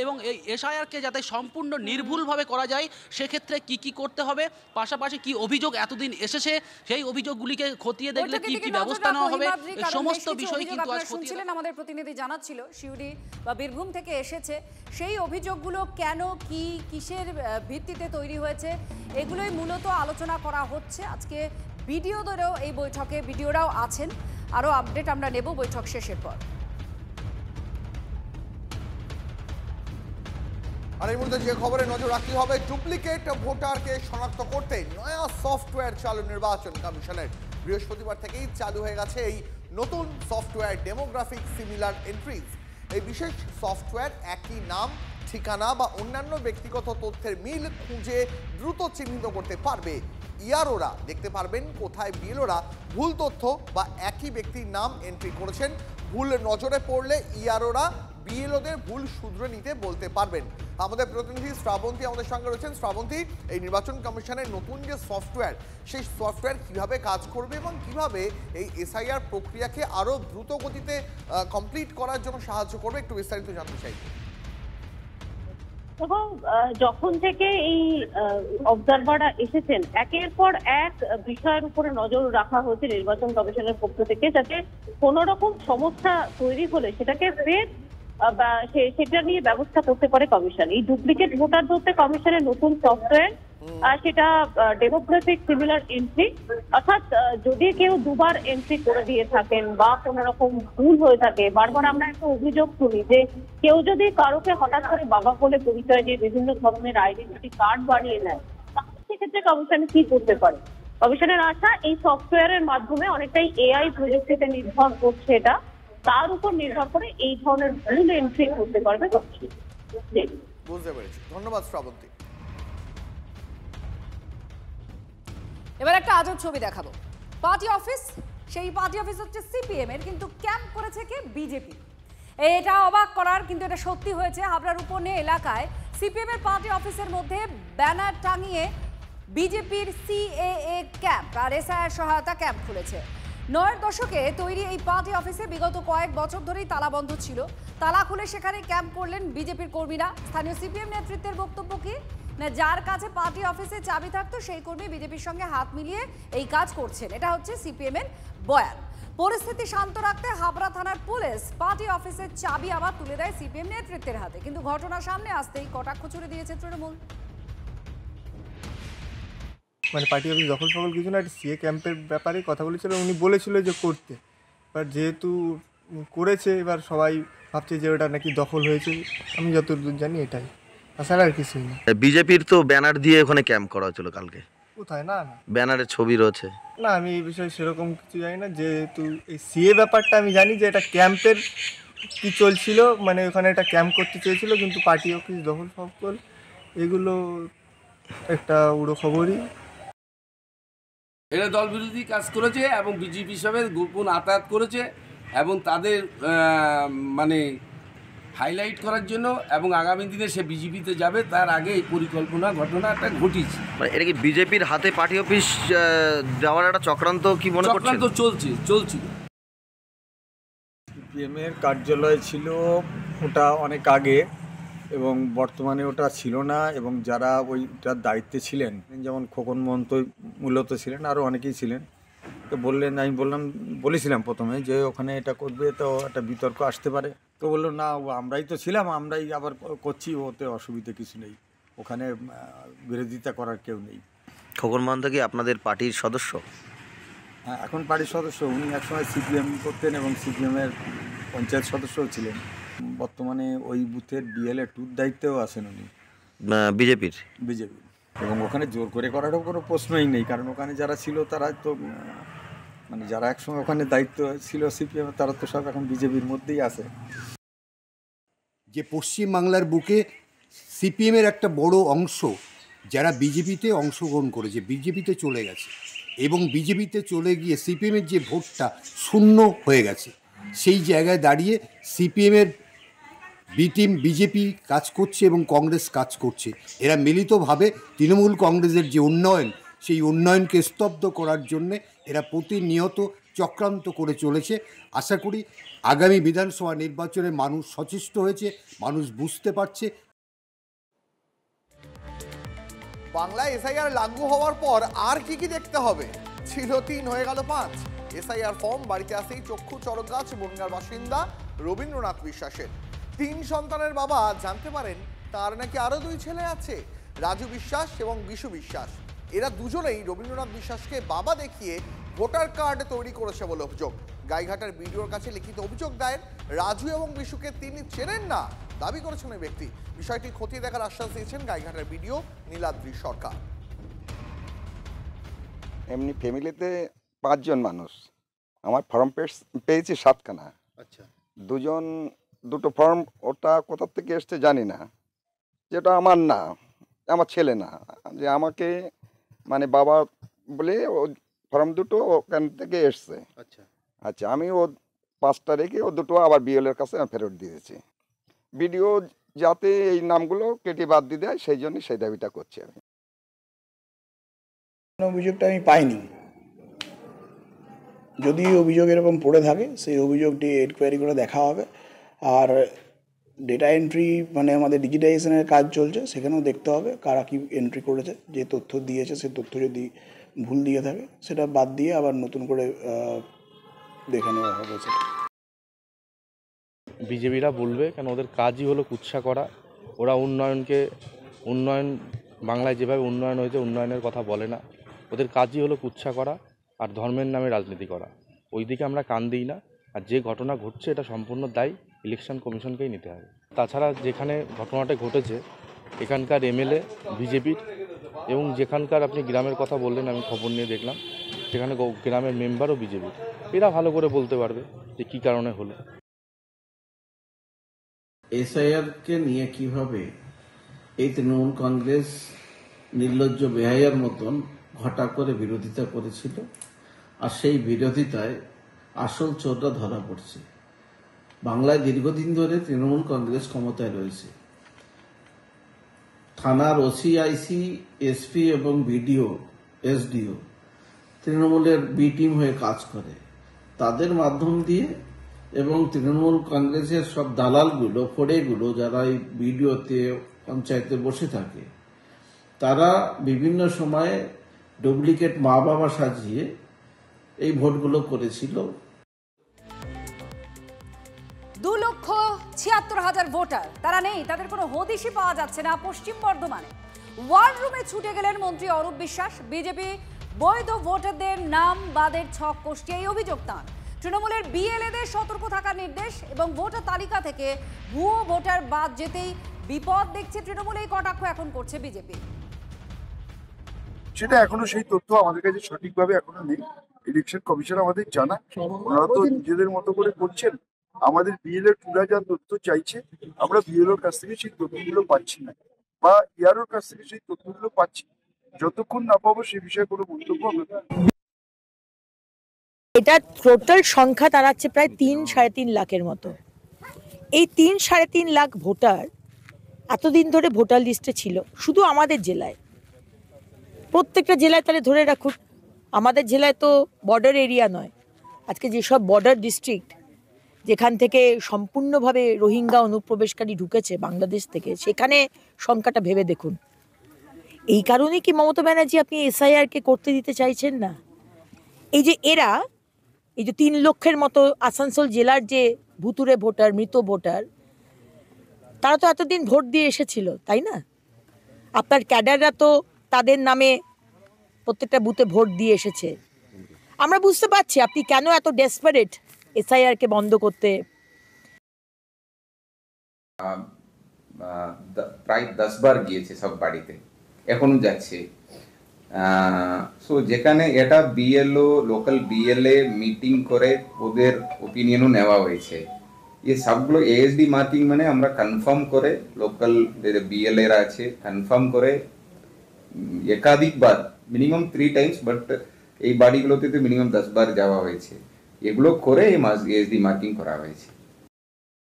এবং এই এসআইআরকে যাতে সম্পূর্ণ নির্ভুলভাবে করা যায় সেক্ষেত্রে কি কি করতে হবে, পাশাপাশি কি অভিযোগ এতদিন এসেছে সেই অভিযোগগুলিকে খতিয়ে দেখলে কি কি ব্যবস্থা নেওয়া হবে, এই সমস্ত বিষয় কিন্তু আজ শুনছিলেন। আমাদের প্রতিনিধি জানাচ্ছিল সিউড়ি বা বীরভূম থেকে এসেছে সেই অভিযোগগুলো কেন, কি কিসের ভিত্তিতে তৈরি হয়েছে, এগুলোই মূলত আলোচনা করা হচ্ছে আজকে। বিডিওদেরও এই বৈঠকে বিডিওরাও আছেন। আরও আপডেট আমরা নেব বৈঠক শেষের পর। আর এই মুহূর্তে যে খবরে নজর রাখতে হবে, ডুপ্লিকেট ভোটারকে শনাক্ত করতে নয়া সফটওয়্যার চালু নির্বাচন কমিশনের। বৃহস্পতিবার থেকেই চালু হয়ে গেছে এই নতুন সফটওয়্যার ডেমোগ্রাফিক সিমিলার এন্ট্রিজ। এই বিশেষ সফটওয়্যার একই নাম, ঠিকানা বা অন্যান্য ব্যক্তিগত তথ্যের মিল খুঁজে দ্রুত চিহ্নিত করতে পারবে। ইআরওরা দেখতে পারবেন কোথায় বিএলওরা ভুল তথ্য বা একই ব্যক্তির নাম এন্ট্রি করেছেন। ভুল নজরে পড়লে ইআরওরা বিএলওদের ভুল শুধরে নিতে বলতে পারবেন। আমাদের প্রতিনিধি শ্রাবন্তী আমাদের সঙ্গে রয়েছেন। শ্রাবন্তী, এই নির্বাচন কমিশনের নতুন যে সফটওয়্যার, সেই সফটওয়্যার কিভাবে কাজ করবে এবং কিভাবে এই এসআইআর প্রক্রিয়াকে আরও দ্রুত গতিতে কমপ্লিট করার জন্য সাহায্য করবে, একটু বিস্তারিত জানতে চাই। এবং যখন থেকে এই অবজারভাররা এসেছেন একের পর এক বিষয়ের উপরে নজর রাখা হয়েছে নির্বাচন কমিশনের পক্ষ থেকে, যাতে কোনো রকম সমস্যা তৈরি হলে সেটাকে ফের সেটা নিয়ে ব্যবস্থা করতে পারে কমিশন। এই ডুপ্লিকেট ভোটার ধরতে কমিশনের নতুন সফটওয়্যার, সেটা ডেমোগ্রাফিক সিমিলার এন্ট্রি, অর্থাৎ যদি কেউ দুবার এন্ট্রি করে দিয়ে থাকেন বা কোনো রকম ভুল হয়ে থাকে, বারবার আমরা একটা অভিযোগ শুনি যে কেউ যদি কারোকে হঠাৎ করে বাবা বলে পরিচয় দিয়ে বিভিন্ন ধরনের আইডেন্টিটি কার্ড বানিয়ে নেয়, তাহলে সেক্ষেত্রে কমিশন কি করতে পারে। কমিশনের আশা এই সফটওয়্যারের মাধ্যমে অনেকটাই এআই প্রযুক্তিতে নির্ভর করছে, এটা তার উপর নির্ভর করে এই ধরনের ভুল এন্ট্রি করতে পারবে কমিশন। বুঝতে পেরেছি, ধন্যবাদ শ্রাবন্তী। এবার একটা আজব ছবি দেখাবো। পার্টি অফিস, সেই পার্টি অফিস হচ্ছে সিপিএম এর, কিন্তু ক্যাম্প করেছে কে? বিজেপি। এটা অবাক করার, কিন্তু এটা সত্যি হয়েছে। হাবড়ার উপনে এলাকায় সিপিএম এর পার্টি অফিসের মধ্যে ব্যানার টাঙিয়ে বিজেপির সিএএ ক্যাম্প আর এসআইআর সহায়তা ক্যাম্প খুলেছে। ৯ দশকে তৈরি এই পার্টি অফিসে বিগত কয়েক বছর ধরেই তালা বন্ধ ছিল। তালা খুলে সেখানে ক্যাম্প করলেন বিজেপির কর্মীরা। স্থানীয় সিপিএম নেতৃত্বের বক্তব্য কি না, যার কাছে পার্টি অফিসে চাবি থাকতো সেই কর্মী বিজেপির সঙ্গে হাত মিলিয়ে এই কাজ করছেন। এটা হচ্ছে সিপিএম এর বয়ান। পরিস্থিতি শান্ত রাখতে হাবড়া থানার পুলিশ পার্টি অফিসের চাবি আবার তুলে দেয় সিপিএম নেতৃত্বের হাতে, কিন্তু ঘটনা সামনে আসতেই কটাক্ষ ছুড়ে দিয়েছে তৃণমূল। মানে পার্টি অফিস দখল ফখল কিছু না, একটা সিএ ক্যাম্পের ব্যাপারে কথা বলেছিল, উনি বলেছিল যে করতে, এবার যেহেতু করেছে এবার সবাই ভাবছে যে ওটা নাকি দখল হয়েছে। আমি যতদূর জানি এটাই, তাছাড়া আর কিছুই না। বিজেপির তো ব্যানার দিয়ে ওখানে ক্যাম্প করা হয়েছিল কালকে। কোথায়? না না, ব্যানারের ছবি রয়েছে। না আমি এই বিষয়ে সেরকম কিছু জানি না। যেহেতু এই সিএ ব্যাপারটা আমি জানি যে এটা ক্যাম্পের কি চলছিল, মানে ওখানে একটা ক্যাম্প করতে চেয়েছিল, কিন্তু পার্টি অফিস দখল ফখল এগুলো একটা উড়ো খবরই। এরা দল বিরোধী কাজ করেছে এবং বিজেপি হিসাবে গোপন আতায়াত করেছে এবং তাদের মানে হাইলাইট করার জন্য, এবং আগামী দিনে সে বিজেপিতে যাবে তার আগে এই পরিকল্পনা ঘটনাটা ঘটিয়েছে। মানে এটা কি বিজেপির হাতে পার্টি অফিস দেওয়ার একটা চক্রান্ত কি মনে করছেন? চক্রান্ত চলছিল। সিপিএমের কার্যালয় ছিল ওটা অনেক আগে, এবং বর্তমানে ওটা ছিল না, এবং যারা ওইটার দায়িত্বে ছিলেন যেমন খোকন মহন্ত মূলত ছিলেন, আরও অনেকেই ছিলেন। তো বললেন, আমি বলেছিলাম প্রথমে যে ওখানে এটা করবে তো একটা বিতর্ক আসতে পারে, তো বললো না আমরাই তো ছিলাম, আমরাই আবার করছি, ওতে অসুবিধা কিছু নেই, ওখানে বিরোধিতা করার কেউ নেই। খোকন মহন্ত কি আপনাদের পার্টির সদস্য? হ্যাঁ, এখন পার্টির সদস্য। উনি একসময় সিপিএম করতেন এবং সিপিএমের পঞ্চায়েত সদস্যও ছিলেন। বর্তমানে ওই বুথের বিএলএ টুর দায়িত্বেও আছেন উনি বিজেপির। এবং ওখানে জোর করে করারও কোনো প্রশ্নই নেই, কারণ ওখানে যারা ছিল তারা তো মানে যারা একসঙ্গে ওখানে দায়িত্ব ছিল সিপিএম, তারা তো সব এখন বিজেপির মধ্যেই আছে। যে পশ্চিমবাংলার বুকে সিপিএমের একটা বড় অংশ যারা বিজেপিতে অংশগ্রহণ করেছে, বিজেপিতে চলে গেছে, এবং বিজেপিতে চলে গিয়ে সিপিএমের যে ভোটটা শূন্য হয়ে গেছে, সেই জায়গায় দাঁড়িয়ে সিপিএমের বি টিম বিজেপি কাজ করছে এবং কংগ্রেস কাজ করছে। এরা মিলিতভাবে তৃণমূল কংগ্রেসের যে উন্নয়ন, সেই উন্নয়নকে স্তব্ধ করার জন্যে এরা প্রতিনিয়ত চক্রান্ত করে চলেছে। আশা করি আগামী বিধানসভা নির্বাচনে মানুষ সচেষ্ট হয়েছে, মানুষ বুঝতে পারছে। বাংলায় এসআইআর লাগু হওয়ার পর আর কি কি দেখতে হবে? ছিল 3 হয়ে গেল 5। এসআইআর ফর্ম বাড়িতে আসেই চক্ষু চড়কগাছ বনগাঁর বাসিন্দা রবীন্দ্রনাথ বিশ্বাসের। 3 সন্তানের বাবা জানতে পারেন তার নাকি আরো 2 ছেলে আছে, রাজু বিশ্বাস এবং বিশু বিশ্বাস। এরা দুজনেই রবীন্দ্রনাথ বিশ্বাসকে বাবা দেখিয়ে ভোটার কার্ড তৈরি করেছে বলে অভিযোগ। গাইঘাটার বিডিওর কাছে লিখিত অভিযোগ দায়ের। রাজু এবং বিশুকে তিনি চেনেন না দাবি করেছেন ওই ব্যক্তি। বিষয়টি খতিয়ে দেখার আশ্বাস দিয়েছেন গাইঘাটার বিডিও নীলাদ্রি সরকার। এমনি ফ্যামিলিতে 5 জন মানুষ, আমার ফর্ম পেয়েছি 7খানা। আচ্ছা, দুটো ফর্ম ওটা কোথা থেকে এসছে জানি না, যেটা আমার না, আমার ছেলে না, যে আমাকে মানে বাবা বলে ও ফর্ম দুটো ওখান থেকে এসছে। আচ্ছা আচ্ছা, আমি ও 5টা রেখে ও দুটো আবার বিএলের কাছে ফেরত দিয়েছি। ভিডিও যাতে এই নামগুলো কেটে বাদ দিয়ে দেয়, সেই জন্য সেই দাবিটা করছি আমি। অভিযোগটা আমি পাইনি, যদি অভিযোগ এরকম পড়ে থাকে সেই অভিযোগটি এনকোয়ারি করে দেখা হবে। আর ডেটা এন্ট্রি মানে আমাদের ডিজিটাইজেশনের কাজ চলছে, সেখানেও দেখতে হবে কারা কি এন্ট্রি করেছে, যে তথ্য দিয়েছে সে তথ্য যদি ভুল দিয়ে থাকে সেটা বাদ দিয়ে আবার নতুন করে দেখে নেওয়া হবে সেটা। বিজেপিরা বলবে, কেন ওদের কাজই হলো কুৎসা করা। ওরা উন্নয়ন বাংলায় যেভাবে উন্নয়ন হয়েছে উন্নয়নের কথা বলে না। ওদের কাজই হলো কুৎসা করা আর ধর্মের নামে রাজনীতি করা। ওই দিকে আমরা কান দিই না। আর যে ঘটনা ঘটছে এটা সম্পূর্ণ দায়ী ইলেকশন কমিশনকেই নিতে হবে। তাছাড়া যেখানে ঘটনাটা ঘটেছে এখানকার এমএলএ বিজেপির, এবং যেখানকার আপনি গ্রামের কথা বললেন আমি খবর নিয়ে দেখলাম সেখানে গ্রামের মেম্বারও বিজেপির। এরা ভালো করে বলতে পারবে যে কী কারণে হলো। এসআইআরকে নিয়ে কিভাবে এই তৃণমূল কংগ্রেস নির্লজ্জ বেহাইয়ার মতন ঘটা করে বিরোধিতা করেছিল, আর সেই বিরোধিতায় আসল চোররা ধরা পড়ছে। বাংলায় দীর্ঘদিন ধরে তৃণমূল কংগ্রেস ক্ষমতায় রয়েছে। থানার ওসি, আইসি, এসপি এবং বিডিও, এসডিও তৃণমূলের বি টিম হয়ে কাজ করে। তাদের মাধ্যম দিয়ে এবং তৃণমূল কংগ্রেসের সব দালালগুলো, ফড়েগুলো যারা এই বিডিওতে পঞ্চায়েতে বসে থাকে, তারা বিভিন্ন সময়ে ডুপ্লিকেট মা বাবা সাজিয়ে এই ভোটগুলো করেছিল। 2,76,000 ভোটার তারা নেই, তাদের কোনো হদিশই পাওয়া যাচ্ছে না পশ্চিম বর্ধমানে। ওয়ার রুমে ছুটে গেলেন মন্ত্রী অরূপ বিশ্বাস। বিজেপি বৈধ ভোটারদের নাম বাদের ছক কষছে এই অভিযোগ তাঁর। তৃণমূলের বিএলএদের সতর্ক থাকার নির্দেশ এবং ভোটার তালিকা থেকে ভুয়ো ভোটার বাদ যেতেই বিপদ দেখছে তৃণমূল, এই কটাক্ষ এখন করছে বিজেপি। সেটা এখনো সেই তথ্য আমাদের কাছে সঠিকভাবে এখনো নেই। ইলেকশন কমিশন আমাদের জানা, ওনারা তো নিজেদের মতো করে করছেন। আমাদের বিএলও টুরা যা তথ্য চাইছে আমরা বিএলওর কাছ থেকে সেই তথ্যগুলো পাচ্ছি না, বা ইয়ারোর কাছ থেকে সেই তথ্যগুলো পাচ্ছি। যতক্ষণ না পাবো সে বিষয়ে কোনো মন্তব্য হবে না। এটা টোটাল সংখ্যা দাঁড়াচ্ছে প্রায় 3-3.5 লাখের মতো। এই 3-3.5 লাখ ভোটার এতদিন ধরে ভোটার লিস্টে ছিল শুধু আমাদের জেলায়। প্রত্যেকটা জেলায় তাহলে ধরে রাখুন, আমাদের জেলায় তো বর্ডার এরিয়া নয়। আজকে যেসব বর্ডার ডিস্ট্রিক্ট যেখান থেকে সম্পূর্ণভাবে রোহিঙ্গা অনুপ্রবেশকারী ঢুকেছে বাংলাদেশ থেকে, সেখানে সংখ্যাটা ভেবে দেখুন। এই কারণে কি মমতা ব্যানার্জি আপনি এসআইআরকে করতে দিতে চাইছেন না? এই যে এরা, এই যে 3 লক্ষের মতো আসানসোল জেলার যে ভুতুরে ভোটার, মৃত ভোটার, তারা তো এতদিন ভোট দিয়ে এসেছিল, তাই না? আপনার ক্যাডাররা তো তাদের নামে প্রত্যেকটা বুথে ভোট দিয়ে এসেছে। আমরা বুঝতে পারছি আপনি কেন এত ডেসপারেট এসআইআরকে বন্ধ করতে। প্রায় 10 বার গিয়েছে সব বাড়িতে, এখনো যাচ্ছে। সো যেখানে এটা বিএলও, লোকাল বিএলএ মিটিং করে ওদের ওপিনিয়নও নেওয়া হয়েছে। ये সবগুলো এএসডি মার্কিং মানে আমরা কনফার্ম করে, লোকাল যে বিএলএরা আছে কনফার্ম করে একাধিকবার, মিনিমাম 3 টাইমস, বাট এই বাড়িগুলোতে তো মিনিমাম 10 বার যাওয়া হয়েছে। এগুলো করে এএসডি মার্কিং করা হয়েছে।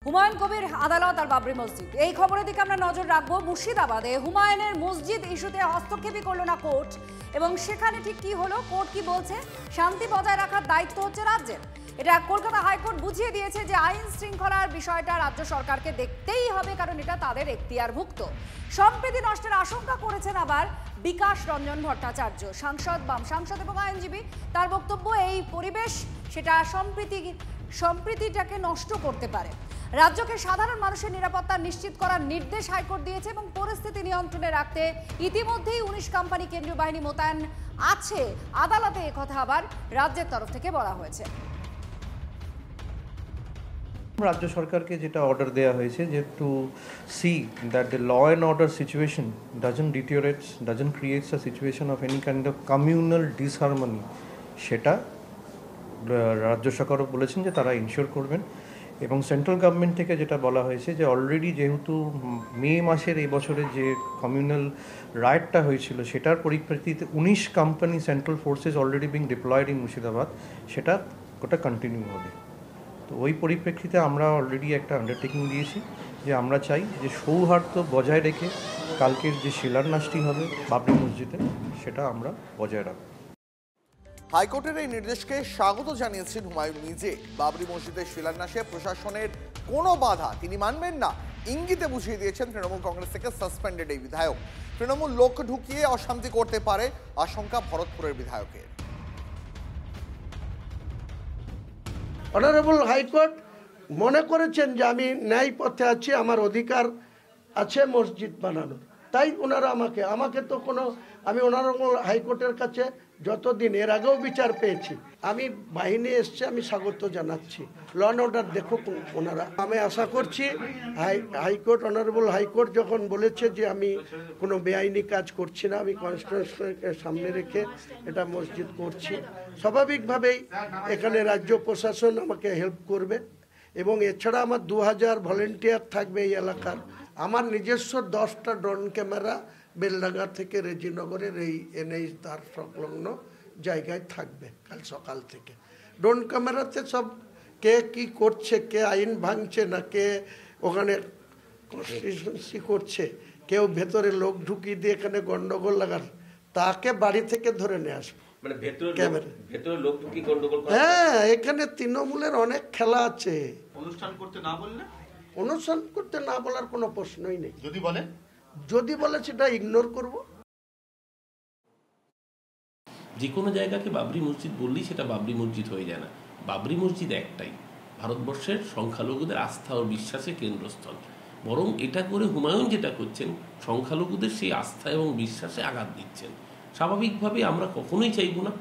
হুমায়ুন কবির আদালত আর বাবরি মসজিদ, এই খবরের দিকে আমরা নজর রাখবো। মুর্শিদাবাদে হুমায়ুনের মসজিদ ইস্যুতে হস্তক্ষেপই করলো না কোর্ট, এবং সেখানে ঠিক কি হলো, কোর্ট কি বলছে? শান্তি বজায় রাখার দায়িত্ব হচ্ছে রাজ্যের। এটা কলকাতা হাইকোর্ট বুঝিয়ে দিয়েছে যে আইন শৃঙ্খলার বিষয়টা রাজ্য সরকারকে দেখতেই হবে, কারণ এটা তাদের এখতিয়ারভুক্ত। সম্প্রীতি নষ্টের আশঙ্কা করেছেন আবার বিকাশ রঞ্জন ভট্টাচার্য, সাংসদ, বাম সাংসদ এবং আইনজীবী। তার বক্তব্য, এই পরিবেশ সেটা সম্প্রীতিটাকে নষ্ট করতে পারে। রাজ্যকে সাধারণ মানুষের নিরাপত্তা নিশ্চিত করার নির্দেশ হাইকোর্ট দিয়েছে এবং পরিস্থিতি নিয়ন্ত্রণে রাখতে ইতিমধ্যেই 19 কোম্পানি কেন্দ্রীয় বাহিনী মোতায়েন আছে। আদালতে একথা আবার রাজ্যের তরফ থেকে বলা হয়েছে। রাজ্য সরকারকে যেটা অর্ডার দেওয়া হয়েছে যে to see that the law and order situation doesn't deteriorates, doesn't creates a situation of any kind of communal disharmony, সেটা রাজ্য সরকারও বলেছেন যে তারা ইনশিওর করবেন। এবং সেন্ট্রাল গভর্নমেন্ট থেকে যেটা বলা হয়েছে যে অলরেডি যেহেতু মে মাসের এই বছরে যে কমিউনাল রাইটটা হয়েছিল সেটার পরিপ্রেক্ষিতে 19 company central forces already being diploid in Murshidabad, সেটা ওটা কন্টিনিউ হবে। তো ওই পরিপ্রেক্ষিতে আমরা অলরেডি একটা আন্ডারটেকিং দিয়েছি যে আমরা চাই যে সৌহার্দ্য বজায় রেখে কালকের যে শিলান্যাসটি হবে বাবরি মসজিদে, সেটা আমরা বজায় রাখব। হাইকোর্টের এই নির্দেশকে স্বাগত জানিয়েছেন হুমায়ুন নিজে। বাবরি মসজিদের শিলান্যাসে প্রশাসনের কোনো বাধা তিনি মানবেন না ইঙ্গিতে বুঝিয়ে দিয়েছেন তৃণমূল কংগ্রেস থেকে সাসপেন্ডেড এই বিধায়ক। তৃণমূল লোক ঢুকিয়ে অশান্তি করতে পারে আশঙ্কা ভরতপুরের বিধায়কের। অনারেবল হাইকোর্ট মনে করেছেন যে আমি ন্যায় পথে আছি, আমার অধিকার আছে মসজিদ বানানোর, তাই ওনারা আমাকে তো কোনো, আমি অনারেবল হাইকোর্টের কাছে যতদিন এর আগেও বিচার পেয়েছি, আমি বাহিনী এসছে, আমি স্বাগত জানাচ্ছি। ল অ্যান্ড অর্ডার দেখুক ওনারা। আমি আশা করছি হাইকোর্ট, অনারেবল হাইকোর্ট যখন বলেছে যে আমি কোনো বেআইনি কাজ করছি না, আমি কনস্টিটিউশনকে সামনে রেখে এটা মসজিদ করছি, স্বাভাবিকভাবেই এখানে রাজ্য প্রশাসন আমাকে হেল্প করবে। এবং এছাড়া আমার 2000 ভলেন্টিয়ার থাকবে এই এলাকার। আমার নিজস্ব 10টা ড্রোন ক্যামেরা বেলডাঙ্গা থেকে রেজিনগরের এই এনএইচ তার সংলগ্ন জায়গায় থাকবে কাল সকাল থেকে। ড্রোন ক্যামেরাতে সব কে কি করছে, কে আইন ভাঙছে না কে ওখানে কনস্টিটিউশনসি করছে, কেউ ভেতরে লোক ঢুকিয়ে দিয়ে এখানে গন্ডগোল লাগার, তাকে বাড়ি থেকে ধরে নিয়ে আসবে। হ্যাঁ, এখানে তৃণমূলের অনেক খেলা আছে। অনুষ্ঠান করতে না বলার কোনো প্রশ্নই নেই। যদি বলে সেটা ইগনোর করব। যে কোনো জায়গাকে বাবরি মসজিদ বললেই সেটা বাবরি মসজিদ হয়ে যায় না। বাবরি মসজিদ একটাই, ভারতবর্ষের সংখ্যালঘুদের আস্থা ও বিশ্বাসের কেন্দ্রস্থল। বরং এটা করে হুমায়ুন যেটা করছেন, সংখ্যালঘুদের সেই আস্থা এবং বিশ্বাসে আঘাত দিচ্ছেন। স্বাভাবিকভাবে আমরা কখনোই চাইব না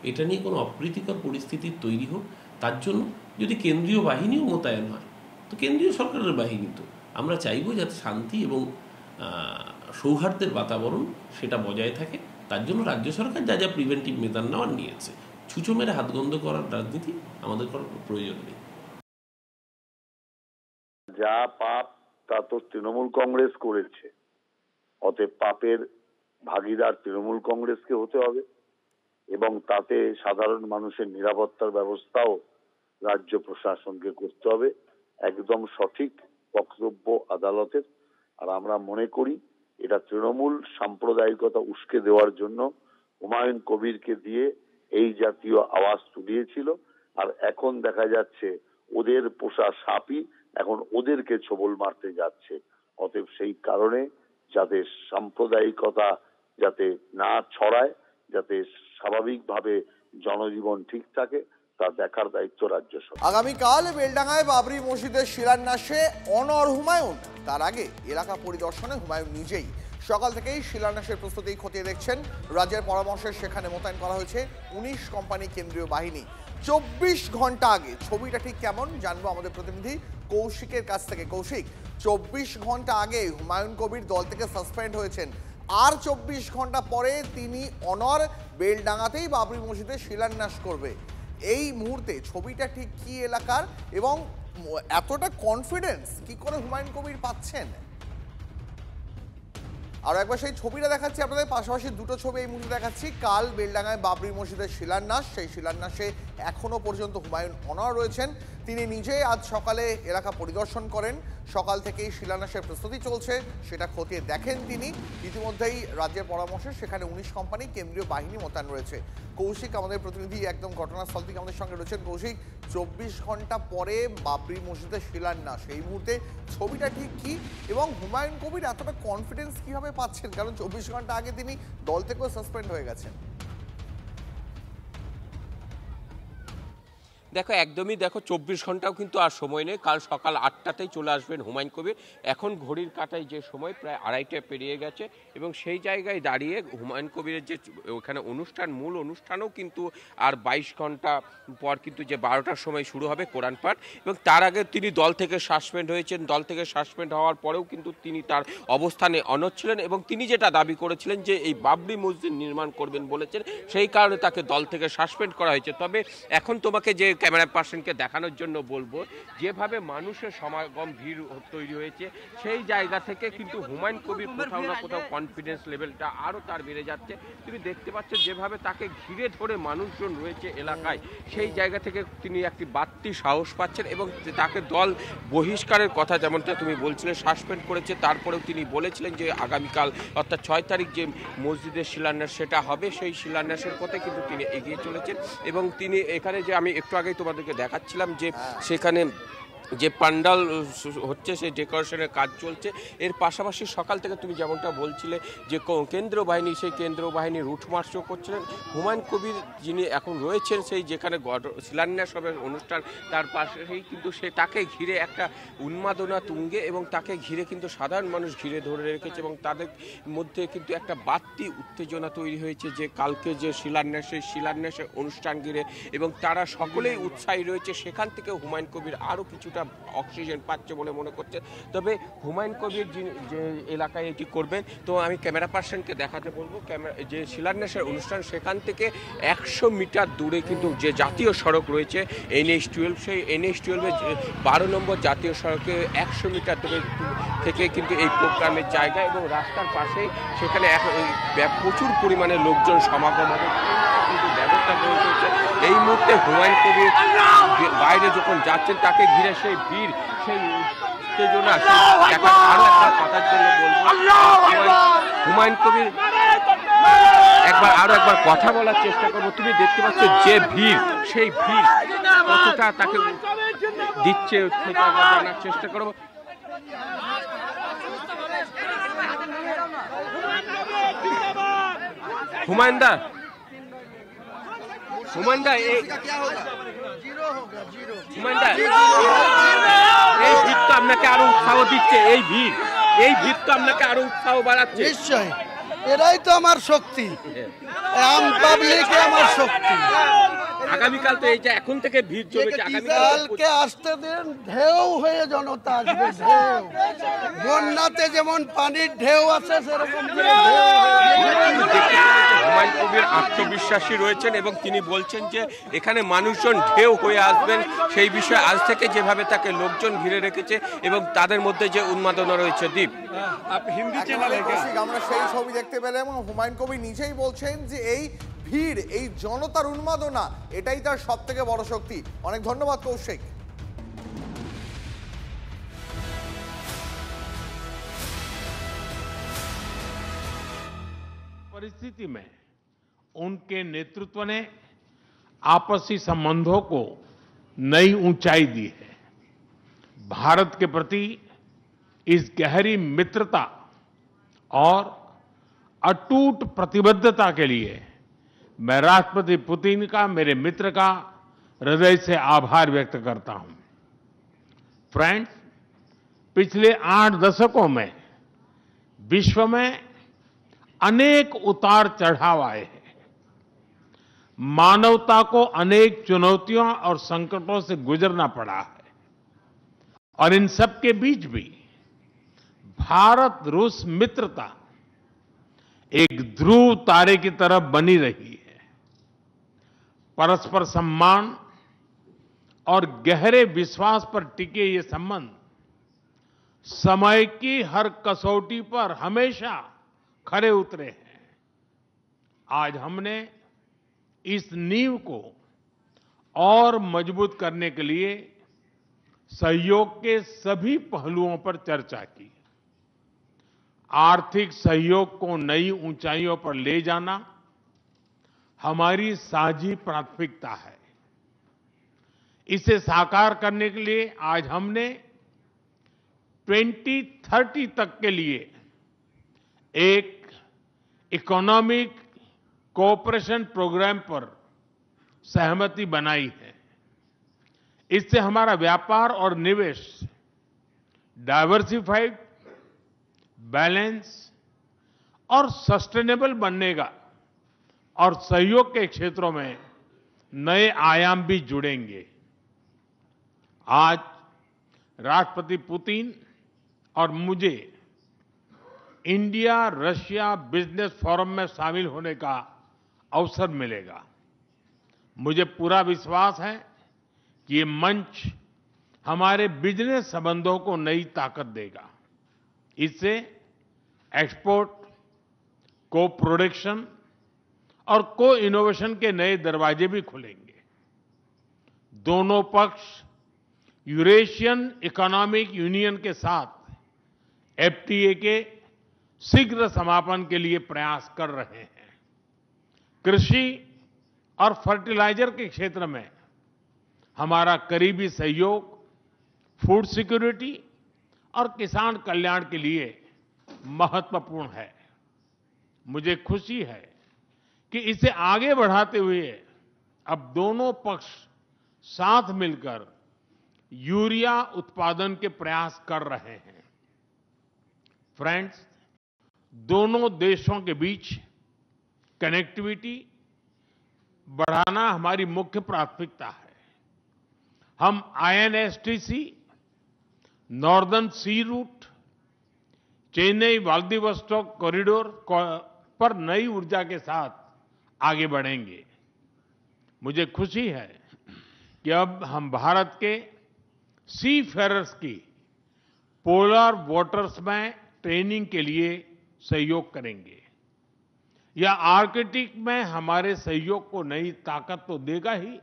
এটা নিয়ে কোনো অপ্রীতিকর পরিস্থিতির তৈরি হোক। তার জন্য যদি কেন্দ্রীয় বাহিনীও মোতায়েন হয়, তো কেন্দ্রীয় সরকারের বাহিনী, তো আমরা চাইব যাতে শান্তি এবং সৌহার্দ্যের বাতাবরণ সেটা বজায় থাকে। তার জন্য রাজ্য সরকার যা যা প্রিভেন্টিভ মেজার নেওয়ার নিয়েছে। ছুঁচো মেরে হাতগন্ধ করার রাজনীতি আমাদের করার প্রয়োজন নেই। যা পাপ তা তো তৃণমূল কংগ্রেস করেছে, অতএব পাপের ভাগীদার তৃণমূল কংগ্রেসকে হতে হবে এবং তাতে সাধারণ মানুষের নিরাপত্তার ব্যবস্থাও রাজ্য প্রশাসনকে করতে হবে। একদম সঠিক বক্তব্য আদালতের। আর আমরা মনে করি এটা তৃণমূল সাম্প্রদায়িকতা উস্কে দেওয়ার জন্য হুমায়ুন কবিরকে দিয়ে এই জাতীয় আওয়াজ তুলিয়েছিল। আর এখন দেখা যাচ্ছে ওদের পোষা সাপই এখন ওদেরকে ছোবল মারতে যাচ্ছে। অতএব সেই কারণে যাতে সাম্প্রদায়িকতা যাতে না ছড়ায়, যাতে স্বাভাবিকভাবে জনজীবন ঠিক থাকে, তা দেখার দায়িত্ব রাজ্য সরকার। আগামীকাল বেলডাঙ্গায় বাবরি মসজিদের শিলান্যাসে অনড় হুমায়ুন। তার আগে এলাকা পরিদর্শনে হুমায়ুন নিজেই। সকাল থেকেই শিলান্যাসের প্রস্তুতি খতিয়ে দেখছেন। রাজ্যের পরামর্শে সেখানে মোতায়েন করা হয়েছে 19 কোম্পানি কেন্দ্রীয় বাহিনী। 24 ঘন্টা আগে ছবিটা ঠিক কেমন জানবো আমাদের প্রতিনিধি কৌশিকের কাছ থেকে। কৌশিক, 24 ঘন্টা আগে হুমায়ুন কবির দল থেকে সাসপেন্ড হয়েছেন, আর 24 ঘন্টা পরে তিনি অনড় বেলডাঙ্গাতেই বাবরি মসজিদের শিলান্যাস করবে। এই মুহূর্তে ছবিটা ঠিক কি এলাকার এবং এতটা কনফিডেন্স কি করে হুমায়ুন কবির পাচ্ছেন? আর একবার সেই ছবিটা দেখাচ্ছি আপনাদের, পাশাপাশি দুটো ছবি এই মুহূর্তে দেখাচ্ছি। কাল বেলডাঙ্গায় বাবরি মসজিদের শিলান্যাস, সেই শিলান্যাসে এখনো পর্যন্ত হুমায়ুন অনড় রয়েছেন। তিনি নিজে আজ সকালে এলাকা পরিদর্শন করেন। সকাল থেকেই শিলান্যাসের প্রস্তুতি চলছে, সেটা খতিয়ে দেখেন তিনি। ইতিমধ্যেই রাজ্যের পরামর্শে সেখানে 19 কোম্পানি কেন্দ্রীয় বাহিনী মোতায়েন রয়েছে। কৌশিক আমাদের প্রতিনিধি একদম ঘটনাস্থল থেকে আমাদের সঙ্গে রয়েছেন। কৌশিক, 24 ঘন্টা পরে বাবরি মসজিদের শিলান্যাস, এই মুহূর্তে ছবিটা ঠিক কি এবং হুমায়ুন কবির এতটা কনফিডেন্স কিভাবে পাচ্ছেন? কারণ 24 ঘন্টা আগে তিনি দল থেকেও সাসপেন্ড হয়ে গেছেন। দেখো, একদমই দেখো, 24 ঘন্টাও কিন্তু আর সময় নেই। কাল সকাল 8টাতেই চলে আসবেন হুমায়ুন কবির। এখন ঘড়ির কাঁটায় যে সময় প্রায় 2:30 পেরিয়ে গেছে এবং সেই জায়গায় দাঁড়িয়ে হুমায়ুন কবিরের যে ওখানে অনুষ্ঠান, মূল অনুষ্ঠানও কিন্তু আর 22 ঘন্টা পর কিন্তু যে 12টার সময় শুরু হবে কোরআন পাঠ। এবং তার আগে তিনি দল থেকে সাসপেন্ড হয়েছেন। দল থেকে সাসপেন্ড হওয়ার পরেও কিন্তু তিনি তার অবস্থানে অনড় ছিলেন এবং তিনি যেটা দাবি করেছিলেন যে এই বাবরি মসজিদ নির্মাণ করবেন বলেছেন, সেই কারণে তাকে দল থেকে সাসপেন্ড করা হয়েছে। তবে এখন তোমাকে যে ক্যামেরা পার্সনকে দেখানোর জন্য বলবো যেভাবে মানুষের সমাগম ভিড় তৈরি হয়েছে সেই জায়গা থেকে কিন্তু হুমায়ুন কবির কোথাও না কোথাও কনফিডেন্স লেভেলটা আরও তার বেড়ে যাচ্ছে। তুমি দেখতে পাচ্ছ যেভাবে তাকে ঘিরে ধরে মানুষজন রয়েছে এলাকায়, সেই জায়গা থেকে তিনি একটি বাড়তি সাহস পাচ্ছেন এবং তাকে দল বহিষ্কারের কথা যেমনটা তুমি বলছিলে সাসপেন্ড করেছে, তারপরেও তিনি বলেছিলেন যে আগামীকাল অর্থাৎ 6 তারিখ যে মসজিদের শিলান্যাস সেটা হবে, সেই শিলান্যাসের পথে কিন্তু তিনি এগিয়ে চলেছেন। এবং তিনি এখানে যে আমি একটু আগেই তোমাদেরকে দেখাচ্ছিলাম যে সেখানে যে পান্ডাল হচ্ছে সেই ডেকোরেশনের কাজ চলছে, এর পাশাপাশি সকাল থেকে তুমি যেমনটা বলছিলে যে কেন্দ্রীয় বাহিনী, সেই কেন্দ্রীয় বাহিনী রুট মার্চও করছিলেন। হুমায়ুন কবির যিনি এখন রয়েছেন সেই যেখানে শিলান্যাস হবে অনুষ্ঠান তার পাশেই কিন্তু তাকে ঘিরে একটা উন্মাদনা তুঙ্গে এবং তাকে ঘিরে কিন্তু সাধারণ মানুষ ঘিরে ধরে রেখেছে এবং তাদের মধ্যে কিন্তু একটা বাড়তি উত্তেজনা তৈরি হয়েছে যে কালকে যে শিলান্যাসের অনুষ্ঠান ঘিরে, এবং তারা সকলেই উৎসাহী রয়েছে। সেখান থেকে হুমায়ুন কবির আরও কিছুটা অক্সিজেন পাচ্ছে বলে মনে করছে। তবে হুমায়ুন কবির যে এলাকায় এটি করবেন, তো আমি ক্যামেরা পার্সনকে দেখাতে বলবো যে শিলান্যাসের অনুষ্ঠান সেখান থেকে 100 মিটার দূরে কিন্তু যে জাতীয় সড়ক রয়েছে NH-12, সেই NH-12 12 নম্বর জাতীয় সড়কে 100 মিটার দূরে থেকে কিন্তু এই প্রোগ্রামের জায়গা এবং রাস্তার পাশেই সেখানে প্রচুর পরিমাণে লোকজন সমাগম হবে কিন্তু ব্যবস্থা করে চলছে। এই মুহূর্তে হুমায়ুন কবির বাইরে যখন যাচ্ছেন তাকে ঘিরে সেই ভিড়, সেই উত্তেজনা, আরো একটা কথার জন্য বলবো হুমায়ুন কবির আরো একবার কথা বলার চেষ্টা করবো। তুমি দেখতে পাচ্ছ যে ভিড়, সেই ভিড় কতটা তাকে দিচ্ছে জানার চেষ্টা করবো। হুমায়ুন দা এই ভিড় তো আপনাকে আরো উৎসাহ দিচ্ছে, এই ভিড় তো আপনাকে আরো উৎসাহ বাড়াচ্ছে। নিশ্চয়, এরাই তো আমার শক্তি, আম পাবলিকে আমার শক্তি। আগামীকাল তো এই যে এখন থেকে ভিড় চলেছে, আগামীকালকে আসতে দেন, ঢেউ হয়ে জনতা আসবে। ঢেউ বন্যাতে যেমন পানির ঢেউ আছে সেরকম হুমায়ুন কবির আত্মবিশ্বাসী রয়েছেন এবং তিনি বলছেন যে এখানে মানুষজন ঢেউ হয়ে আসবেন। সেই বিষয়ে আজ থেকে যেভাবে তাকে লোকজন ঘিরে রেখেছে এবং তাদের মধ্যে যে উন্মাদনা রয়েছে। দীপ, হিন্দি চ্যানেলে আমরা সেই ছবি দেখতে পেলাম এবং হুমায়ুন কবির নিজেই বলছেন যে এই ভিড়, এই জনতার উন্মাদনা, এটাই তার সব থেকে বড় শক্তি। অনেক ধন্যবাদ কৌশিক। परिस्थिति में उनके नेतृत्व ने आपसी संबंधों को नई ऊंचाई दी है। भारत के प्रति इस गहरी मित्रता और अटूट प्रतिबद्धता के लिए मैं राष्ट्रपति पुतिन का, मेरे मित्र का हृदय से आभार व्यक्त करता हूं। फ्रेंड्स, पिछले 8 दशकों में विश्व में अनेक उतार चढ़ाव आए हैं। मानवता को अनेक चुनौतियों और संकटों से गुजरना पड़ा है और इन सब के बीच भी भारत रूस मित्रता एक ध्रुव तारे की तरह बनी रही है। परस्पर सम्मान और गहरे विश्वास पर टिके ये संबंध समय की हर कसौटी पर हमेशा खरे उतरे हैं। आज हमने इस नींव को और मजबूत करने के लिए सहयोग के सभी पहलुओं पर चर्चा की। आर्थिक सहयोग को नई ऊंचाइयों पर ले जाना हमारी साझी प्राथमिकता है। इसे साकार करने के लिए आज हमने 2030 तक के लिए एक इकोनॉमिक कोऑपरेशन प्रोग्राम पर सहमति बनाई है। इससे हमारा व्यापार और निवेश डाइवर्सिफाइड, बैलेंस और सस्टेनेबल बनेगा और सहयोग के क्षेत्रों में नए आयाम भी जुड़ेंगे। आज राष्ट्रपति पुतिन और मुझे इंडिया रशिया बिजनेस फोरम में शामिल होने का अवसर मिलेगा। मुझे पूरा विश्वास है कि ये मंच हमारे बिजनेस संबंधों को नई ताकत देगा। इससे एक्सपोर्ट, को प्रोडक्शन और को इनोवेशन के नए दरवाजे भी खुलेंगे। दोनों पक्ष यूरेशियन इकोनॉमिक यूनियन के साथ एफटीए के शीघ्र समापन के लिए प्रयास कर रहे हैं। कृषि और फर्टिलाइजर के क्षेत्र में हमारा करीबी सहयोग फूड सिक्योरिटी और किसान कल्याण के लिए महत्वपूर्ण है। मुझे खुशी है कि इसे आगे बढ़ाते हुए अब दोनों पक्ष साथ मिलकर यूरिया उत्पादन के प्रयास कर रहे हैं। फ्रेंड्स, दोनों देशों के बीच कनेक्टिविटी बढ़ाना हमारी मुख्य प्राथमिकता है। हम आईएनएसटीसी, नॉर्दर्न सी रूट, चेन्नई व्लादिवोस्टोक कॉरिडोर पर नई ऊर्जा के साथ आगे बढ़ेंगे। मुझे खुशी है कि अब हम भारत के सी फेरर्स की पोलर वाटर्स में ट्रेनिंग के लिए सहयोग करेंगे। यह आर्कटिक में हमारे सहयोग को नई ताकत तो देगा ही,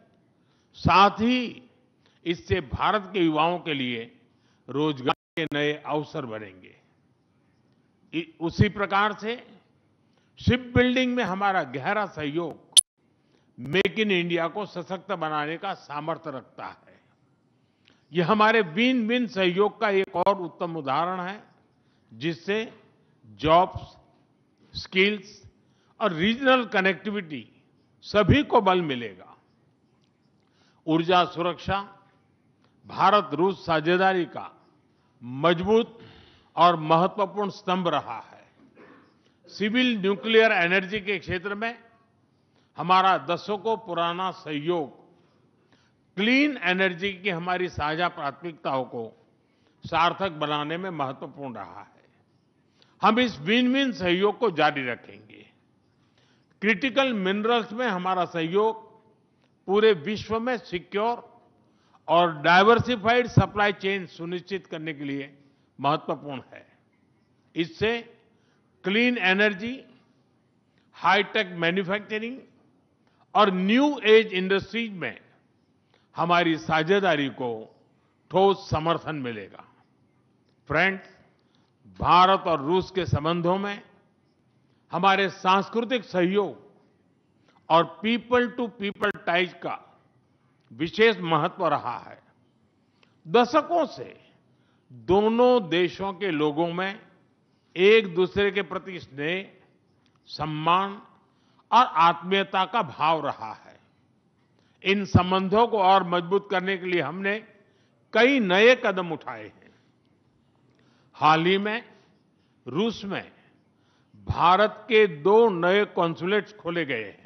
साथ ही इससे भारत के युवाओं के लिए रोजगार के नए अवसर बढ़ेंगे। उसी प्रकार से शिप बिल्डिंग में हमारा गहरा सहयोग मेक इन इंडिया को सशक्त बनाने का सामर्थ्य रखता है। यह हमारे विन विन सहयोग का एक और उत्तम उदाहरण है, जिससे जॉब्स, स्किल्स और रीजनल कनेक्टिविटी सभी को बल मिलेगा। ऊर्जा सुरक्षा भारत रूस साझेदारी का मजबूत और महत्वपूर्ण स्तंभ रहा है। सिविल न्यूक्लियर एनर्जी के क्षेत्र में हमारा दशकों पुराना सहयोग क्लीन एनर्जी की हमारी साझा प्राथमिकताओं को सार्थक बनाने में महत्वपूर्ण रहा है। हम इस विन विन सहयोग को जारी रखेंगे। क्रिटिकल मिनरल्स में हमारा सहयोग पूरे विश्व में सिक्योर और डाइवर्सिफाइड सप्लाई चेन सुनिश्चित करने के लिए महत्वपूर्ण है। इससे क्लीन एनर्जी, हाईटेक मैन्युफैक्चरिंग और न्यू एज इंडस्ट्रीज में हमारी साझेदारी को ठोस समर्थन मिलेगा। फ्रेंड्स, भारत और रूस के संबंधों में हमारे सांस्कृतिक सहयोग और पीपल टू पीपल टाइज का विशेष महत्व रहा है। दशकों से दोनों देशों के लोगों में एक दूसरे के प्रति स्नेह, सम्मान और आत्मीयता का भाव रहा है। इन संबंधों को और मजबूत करने के लिए हमने कई नए कदम उठाए हैं। हाल ही में रूस में भारत के 2 नए कॉन्सुलेट्स खोले गए हैं।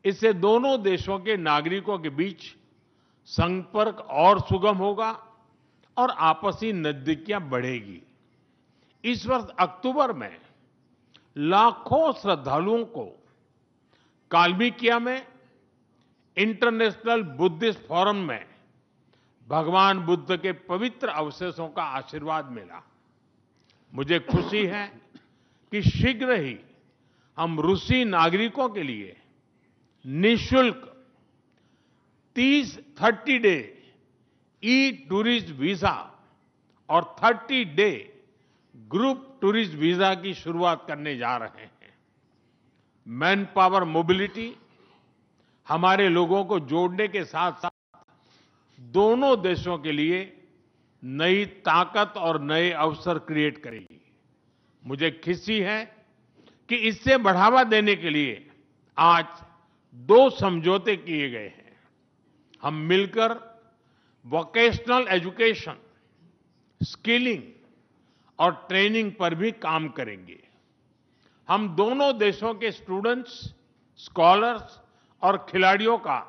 इससे दोनों देशों के नागरिकों के बीच संपर्क और सुगम होगा और आपसी नजदीकियां बढ़ेगी। इस वर्ष अक्टूबर में लाखों श्रद्धालुओं को काल्मिकिया में इंटरनेशनल बुद्धिस्ट फोरम में भगवान बुद्ध के पवित्र अवशेषों का आशीर्वाद मिला। मुझे खुशी है कि शीघ्र ही हम रूसी नागरिकों के लिए निःशुल्क 30 डे ई टूरिस्ट वीजा और 30 डे ग्रुप टूरिस्ट वीजा की शुरुआत करने जा रहे हैं। मैन पावर मोबिलिटी हमारे लोगों को जोड़ने के साथ साथ दोनों देशों के लिए नई ताकत और नए अवसर क्रिएट करेगी। मुझे खुशी है कि इससे बढ़ावा देने के लिए आज 2 समझौते किए गए हैं। हम मिलकर वोकेशनल एजुकेशन, स्किलिंग और ट्रेनिंग पर भी काम करेंगे। हम दोनों देशों के स्टूडेंट्स, स्कॉलर्स और खिलाड़ियों का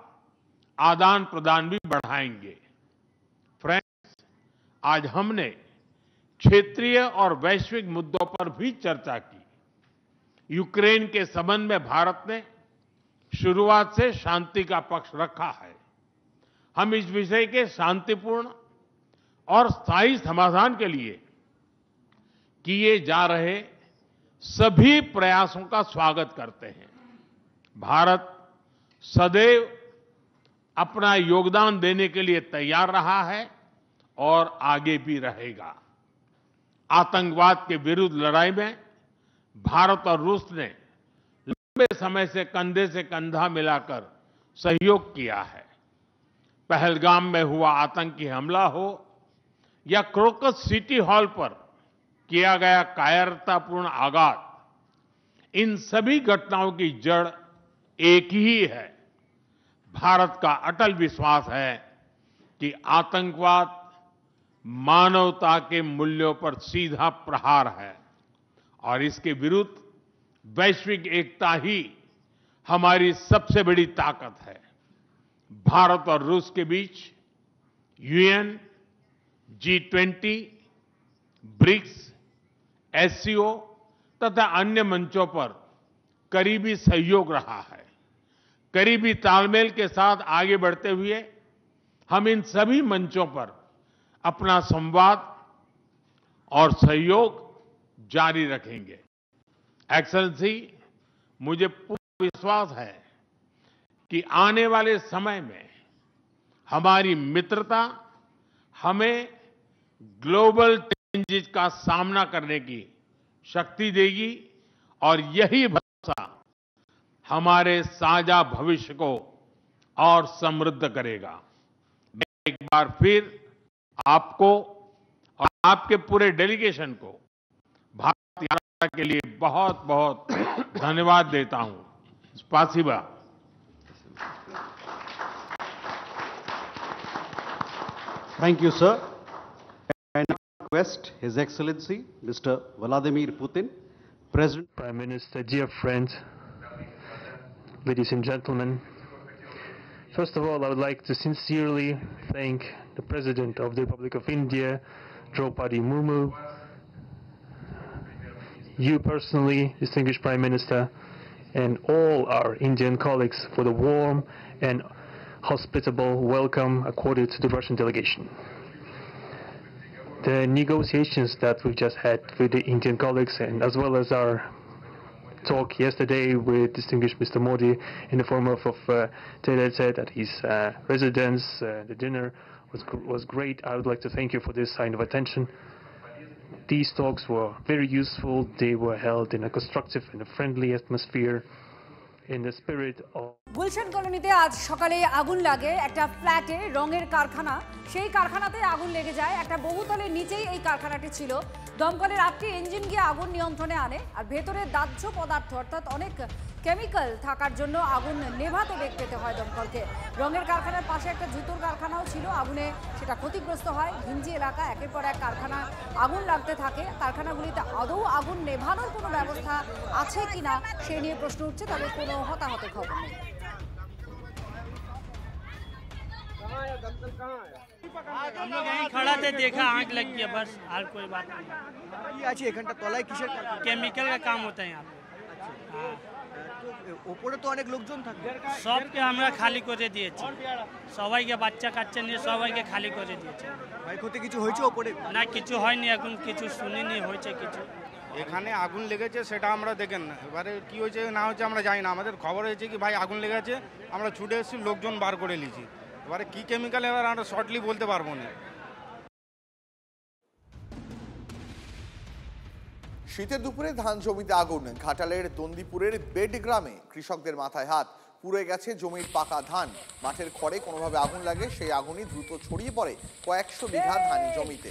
आदान प्रदान भी बढ़ाएंगे। फ्रेंड्स, आज हमने क्षेत्रीय और वैश्विक मुद्दों पर भी चर्चा की। यूक्रेन के संबंध में भारत ने शुरुआत से शांति का पक्ष रखा है। हम इस विषय के शांतिपूर्ण और स्थायी समाधान के लिए किए जा रहे सभी प्रयासों का स्वागत करते हैं। भारत सदैव अपना योगदान देने के लिए तैयार रहा है और आगे भी रहेगा। आतंकवाद के विरुद्ध लड़ाई में भारत और रूस ने लंबे समय से कंधा मिलाकर सहयोग किया है। पहलगाम में हुआ आतंकी हमला हो या क्रोकस सिटी हॉल पर किया गया कायरतापूर्ण आघात, इन सभी घटनाओं की जड़ एक ही है। भारत का अटल विश्वास है कि आतंकवाद मानवता के मूल्यों पर सीधा प्रहार है और इसके विरुद्ध वैश्विक एकता ही हमारी सबसे बड़ी ताकत है। भारत और रूस के बीच यूएन, G20, ब्रिक्स, SCO तथा अन्य मंचों पर करीबी सहयोग रहा है। करीबी तालमेल के साथ आगे बढ़ते हुए हम इन सभी मंचों पर अपना संवाद और सहयोग जारी रखेंगे। एक्सेलेंसी, मुझे पूरा विश्वास है कि आने वाले समय में हमारी मित्रता हमें ग्लोबल चैलेंजेस का सामना करने की शक्ति देगी और यही भरोसा हमारे साझा भविष्य को और समृद्ध करेगा। मैं एक बार फिर आपको और आपके पूरे डेलीगेशन को भारत यात्रा के लिए बहुत बहुत धन्यवाद देता हूं। स्पासिबा। Thank you, sir. I now request His Excellency Mr. Vladimir Putin, President. Prime Minister, dear friends, ladies and gentlemen. First of all, I would like to sincerely thank the President of the Republic of India, Draupadi Murmu, you personally, distinguished Prime Minister, and all our Indian colleagues for the warm and hospitable welcome accorded to the Russian delegation. The negotiations that we've just had with the Indian colleagues, and as well as our talk yesterday with distinguished Mr. Modi in the form of Taylor said at his residence, the dinner was great. I would like to thank you for this sign of attention. These talks were very useful. They were held in a constructive and a friendly atmosphere in the spirit of Gulshan কলোনিতে আজ সকালে আগুন লাগে একটা ফ্ল্যাটে, রঙের কারখানা। সেই কারখানাতে আগুন লেগে যায়। একটা বহুতলের নিচেই এই কারখানাটি ছিল। দমকলের 8টি ইঞ্জিন গিয়ে আগুন নিয়ন্ত্রণে আনে আর ভেতরে দাহ্য পদার্থ অর্থাৎ অনেক কেমিক্যাল থাকার জন্য আগুন নেভাতে বেগ পেতে হয় দমকলকে। রঙের কারখানার পাশে একটা জুতোর কারখানাও ছিল, আগুনে সেটা ক্ষতিগ্রস্ত হয়। ঘিঞ্জি এলাকা, একের পর এক কারখানা আগুন লাগতে থাকে। কারখানাগুলিতে আদৌ আগুন নেভানোর কোনো ব্যবস্থা আছে কিনা সে নিয়ে প্রশ্ন উঠছে, তবে কোনো হতাহতের খবর নেই। हम लोग यहीं खड़ा थे, देखा आग लग गया, बस और कोई बात नहीं। আছে এখানটা তলায় কিসের কারখানা? केमिकल का काम होता है यहाँ पे। ওপরে তো অনেক লোকজন থাকে। সবকে আমরা খালি করে দিয়েছি, সবাইকে বাচ্চা কাচ্চা নিয়ে সবাইকে খালি করে দিয়েছি। ক্ষয়ক্ষতি কিছু হয়েছে ওপরে? না, কিছু হয়নি, এখন কিছু শুনিনি হয়েছে কিছু। এখানে আগুন লেগেছে সেটা আমরা দেখেন না, এবারে কি হয়েছে না হয়েছে আমরা জানি না। আমাদের খবর হয়েছে কি ভাই আগুন লেগেছে, আমরা ছুটে এসেছি, লোকজন বার করে নিয়েছি। এবারে কি কেমিক্যাল এবার আমরা শর্টলি বলতে পারবো না। শীতের দুপুরে ধান জমিতে আগুন। ঘাটালের দন্দিপুরের বেড গ্রামে কৃষকদের মাথায় হাত। পুড়ে গেছে জমির পাকা ধান। মাঠের খড়ে কোনোভাবে আগুন লাগে, সেই আগুনই দ্রুত ছড়িয়ে পড়ে কয়েকশো বিঘা ধানি জমিতে।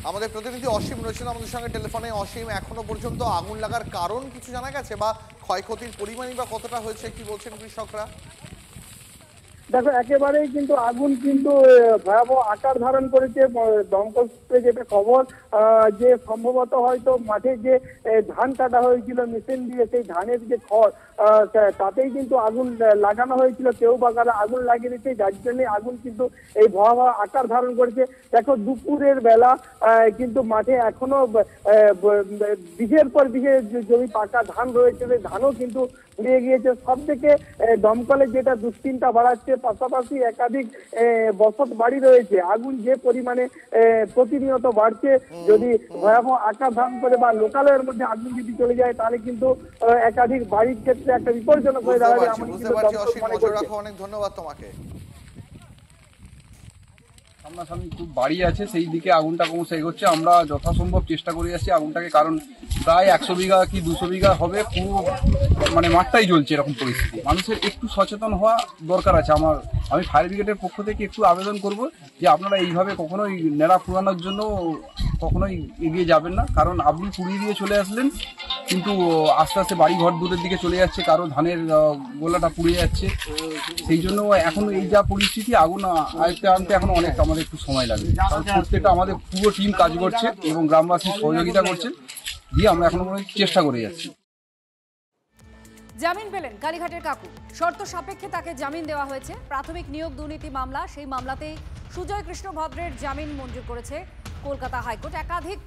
আমাদের প্রতিনিধি অসীম রয়েছেন আমাদের সঙ্গে টেলিফোনে। অসীম, এখনো পর্যন্ত আগুন লাগার কারণ কিছু জানা গেছে বা ক্ষয়ক্ষতির পরিমাণই বা কতটা হয়েছে, কি বলছেন কৃষকরা? দেখো, একেবারেই কিন্তু আগুন কিন্তু ভয়াবহ আকার ধারণ করেছে। দমকল সূত্রে যেটা খবর, যে সম্ভবত হয়তো মাঠে যে ধান কাটা হয়েছিল মেশিন দিয়ে, সেই ধানের যে খড় তাতেই কিন্তু আগুন লাগানো হয়েছিল। কেউ বা কারা আগুন লাগিয়ে দিচ্ছে, যার জন্য আগুন কিন্তু এই ভয়াবহ আকার ধারণ করেছে। দেখো, দুপুরের বেলা কিন্তু মাঠে এখনো বিঘের পর বিঘে জমি পাকা ধান রয়েছে, সেই ধানও কিন্তু উড়িয়ে গিয়েছে। সব থেকে দমকলে যেটা দুশ্চিন্তা বাড়াচ্ছে, পাশাপাশি একাধিক বসত বাড়ি রয়েছে। আগুন যে পরিমাণে প্রতিনিয়ত বাড়ছে, যদি ভয়াবহ আকার ধারণ করে বা লোকালয়ের মধ্যে আগুন যদি চলে যায় তাহলে কিন্তু একাধিক বাড়ির ক্ষেত্রে একটা বিপজ্জনক হয়ে দাঁড়াবে। বুঝতে পারছি অসীম, নজর রাখো। অনেক ধন্যবাদ তোমাকে। সামনাসামনি খুব বাড়ি আছে, সেই দিকে আগুনটা ক্রমশ এগোচ্ছে। আমরা যথাসম্ভব চেষ্টা করে যাচ্ছি আগুনটাকে, কারণ প্রায় 100 বিঘা কি 200 বিঘা হবে, পুরো মানে মাঠটাই জ্বলছে এরকম পরিস্থিতি। মানুষের একটু সচেতন হওয়া দরকার আছে। আমি ফায়ার ব্রিগেডের পক্ষ থেকে একটু আবেদন করব যে আপনারা এইভাবে কখনোই নেড়া পুরানোর জন্য কখনোই এগিয়ে যাবেন না, কারণ আপনি পুড়িয়ে দিয়ে চলে আসলেন কিন্তু আস্তে আস্তে বাড়ি ঘর দূরের দিকে চলে যাচ্ছে, কারো ধানের গোলাটা পুড়ে যাচ্ছে। সেই জন্য এখন এই যা পরিস্থিতি, আগুন আয়ত্তে আনতে এখন অনেক আমাদের একটু সময় লাগবে। কারণ প্রত্যেকটা আমাদের পুরো টিম কাজ করছে এবং গ্রামবাসী সহযোগিতা করছেন, দিয়ে আমরা এখনো চেষ্টা করে যাচ্ছি। জামিন পেলেন কালীঘাটের কাকু। শর্ত সাপেক্ষে তাকে জামিন দেওয়া হয়েছে। প্রাথমিক নিয়োগ দুর্নীতি মামলা, সেই মামলাতেই সুজয় কৃষ্ণ ভদ্রের জামিন মঞ্জুর করেছে কলকাতা হাইকোর্ট। একাধিক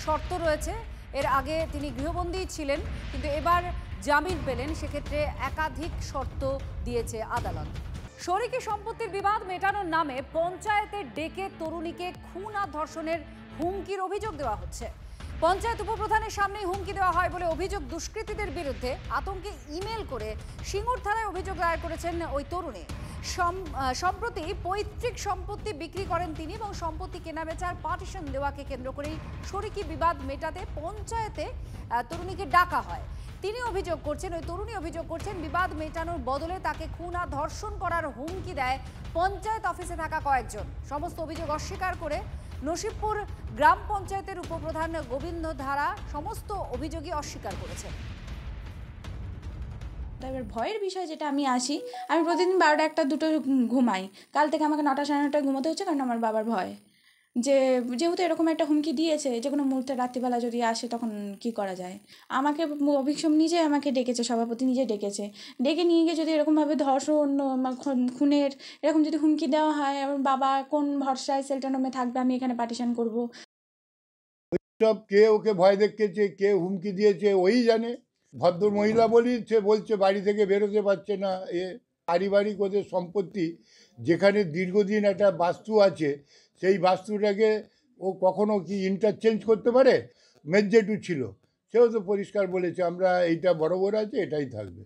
শর্ত রয়েছে। এর আগে তিনি গৃহবন্দী ছিলেন, কিন্তু এবার জামিন পেলেন, সেক্ষেত্রে একাধিক শর্ত দিয়েছে আদালত। শরিকি সম্পত্তির বিবাদ মেটানোর নামে পঞ্চায়েতে ডেকে তরুণীকে খুন আর ধর্ষণের হুমকির অভিযোগ দেওয়া হচ্ছে। পঞ্চায়েত উপপ্রধানের সামনেই হুমকি দেওয়া হয় বলে অভিযোগ। দুষ্কৃতীদের বিরুদ্ধে আতঙ্কে ইমেল করে সিঙ্গুর থানায় অভিযোগ দায়ের করেছেন ওই তরুণী। সম্প্রতি পৈতৃক সম্পত্তি বিক্রি করেন তিনি এবং সম্পত্তি কেনাবেচার পার্টিশন দেওয়াকে কেন্দ্র করেই শরিকি বিবাদ মেটাতে পঞ্চায়েতে তরুণীকে ডাকা হয়। তিনি অভিযোগ করছেন, ওই তরুণী অভিযোগ করছেন, বিবাদ মেটানোর বদলে তাকে খুন আর ধর্ষণ করার হুমকি দেয় পঞ্চায়েত অফিসে থাকা কয়েকজন। সমস্ত অভিযোগ অস্বীকার করে নসিবপুর গ্রাম পঞ্চায়েতের উপপ্রধান গোবিন্দ ধারা সমস্ত অভিযোগই অস্বীকার করেছেন। এবার ভয়ের বিষয় যেটা আমি আসি, আমি প্রতিদিন 12টা 1টা 2টো ঘুমাই। কাল থেকে আমাকে 9টা 9:30টায় ঘুমোতে হচ্ছে, কারণ আমার বাবার ভয় যে যেহেতু এরকম একটা হুমকি দিয়েছে, যে কোনো মুহূর্তে রাত্রিবেলা যদি আসে তখন কি করা যায়। আমাকে অভিষেক নিজে আমাকে ডেকেছে, সভাপতি নিজে ডেকেছে, ডেকে নিয়ে গিয়ে যদি এরকমভাবে ধর্ষণ খুনের এরকম যদি হুমকি দেওয়া হয়, আমার বাবা কোন ভরসায় সেলটানোমে থাকবে, আমি এখানে পার্টিশন করব। সব কে ওকে ভয় দেখিয়েছে, কে হুমকি দিয়েছে ওই জানে। ভদ্র মহিলা বলি সে বলছে বাড়ি থেকে বেরোতে পারছে না। পারিবারিক ওদের সম্পত্তি, যেখানে দীর্ঘদিন একটা বাস্তু আছে, সেই বাস্তুটাকে ও কখনো কি ইন্টারচেঞ্জ করতে পারে? মেজ্জেটু ছিল, সেও তো পরিষ্কার বলেছে আমরা এইটা বরাবর আছে, এটাই থাকবে।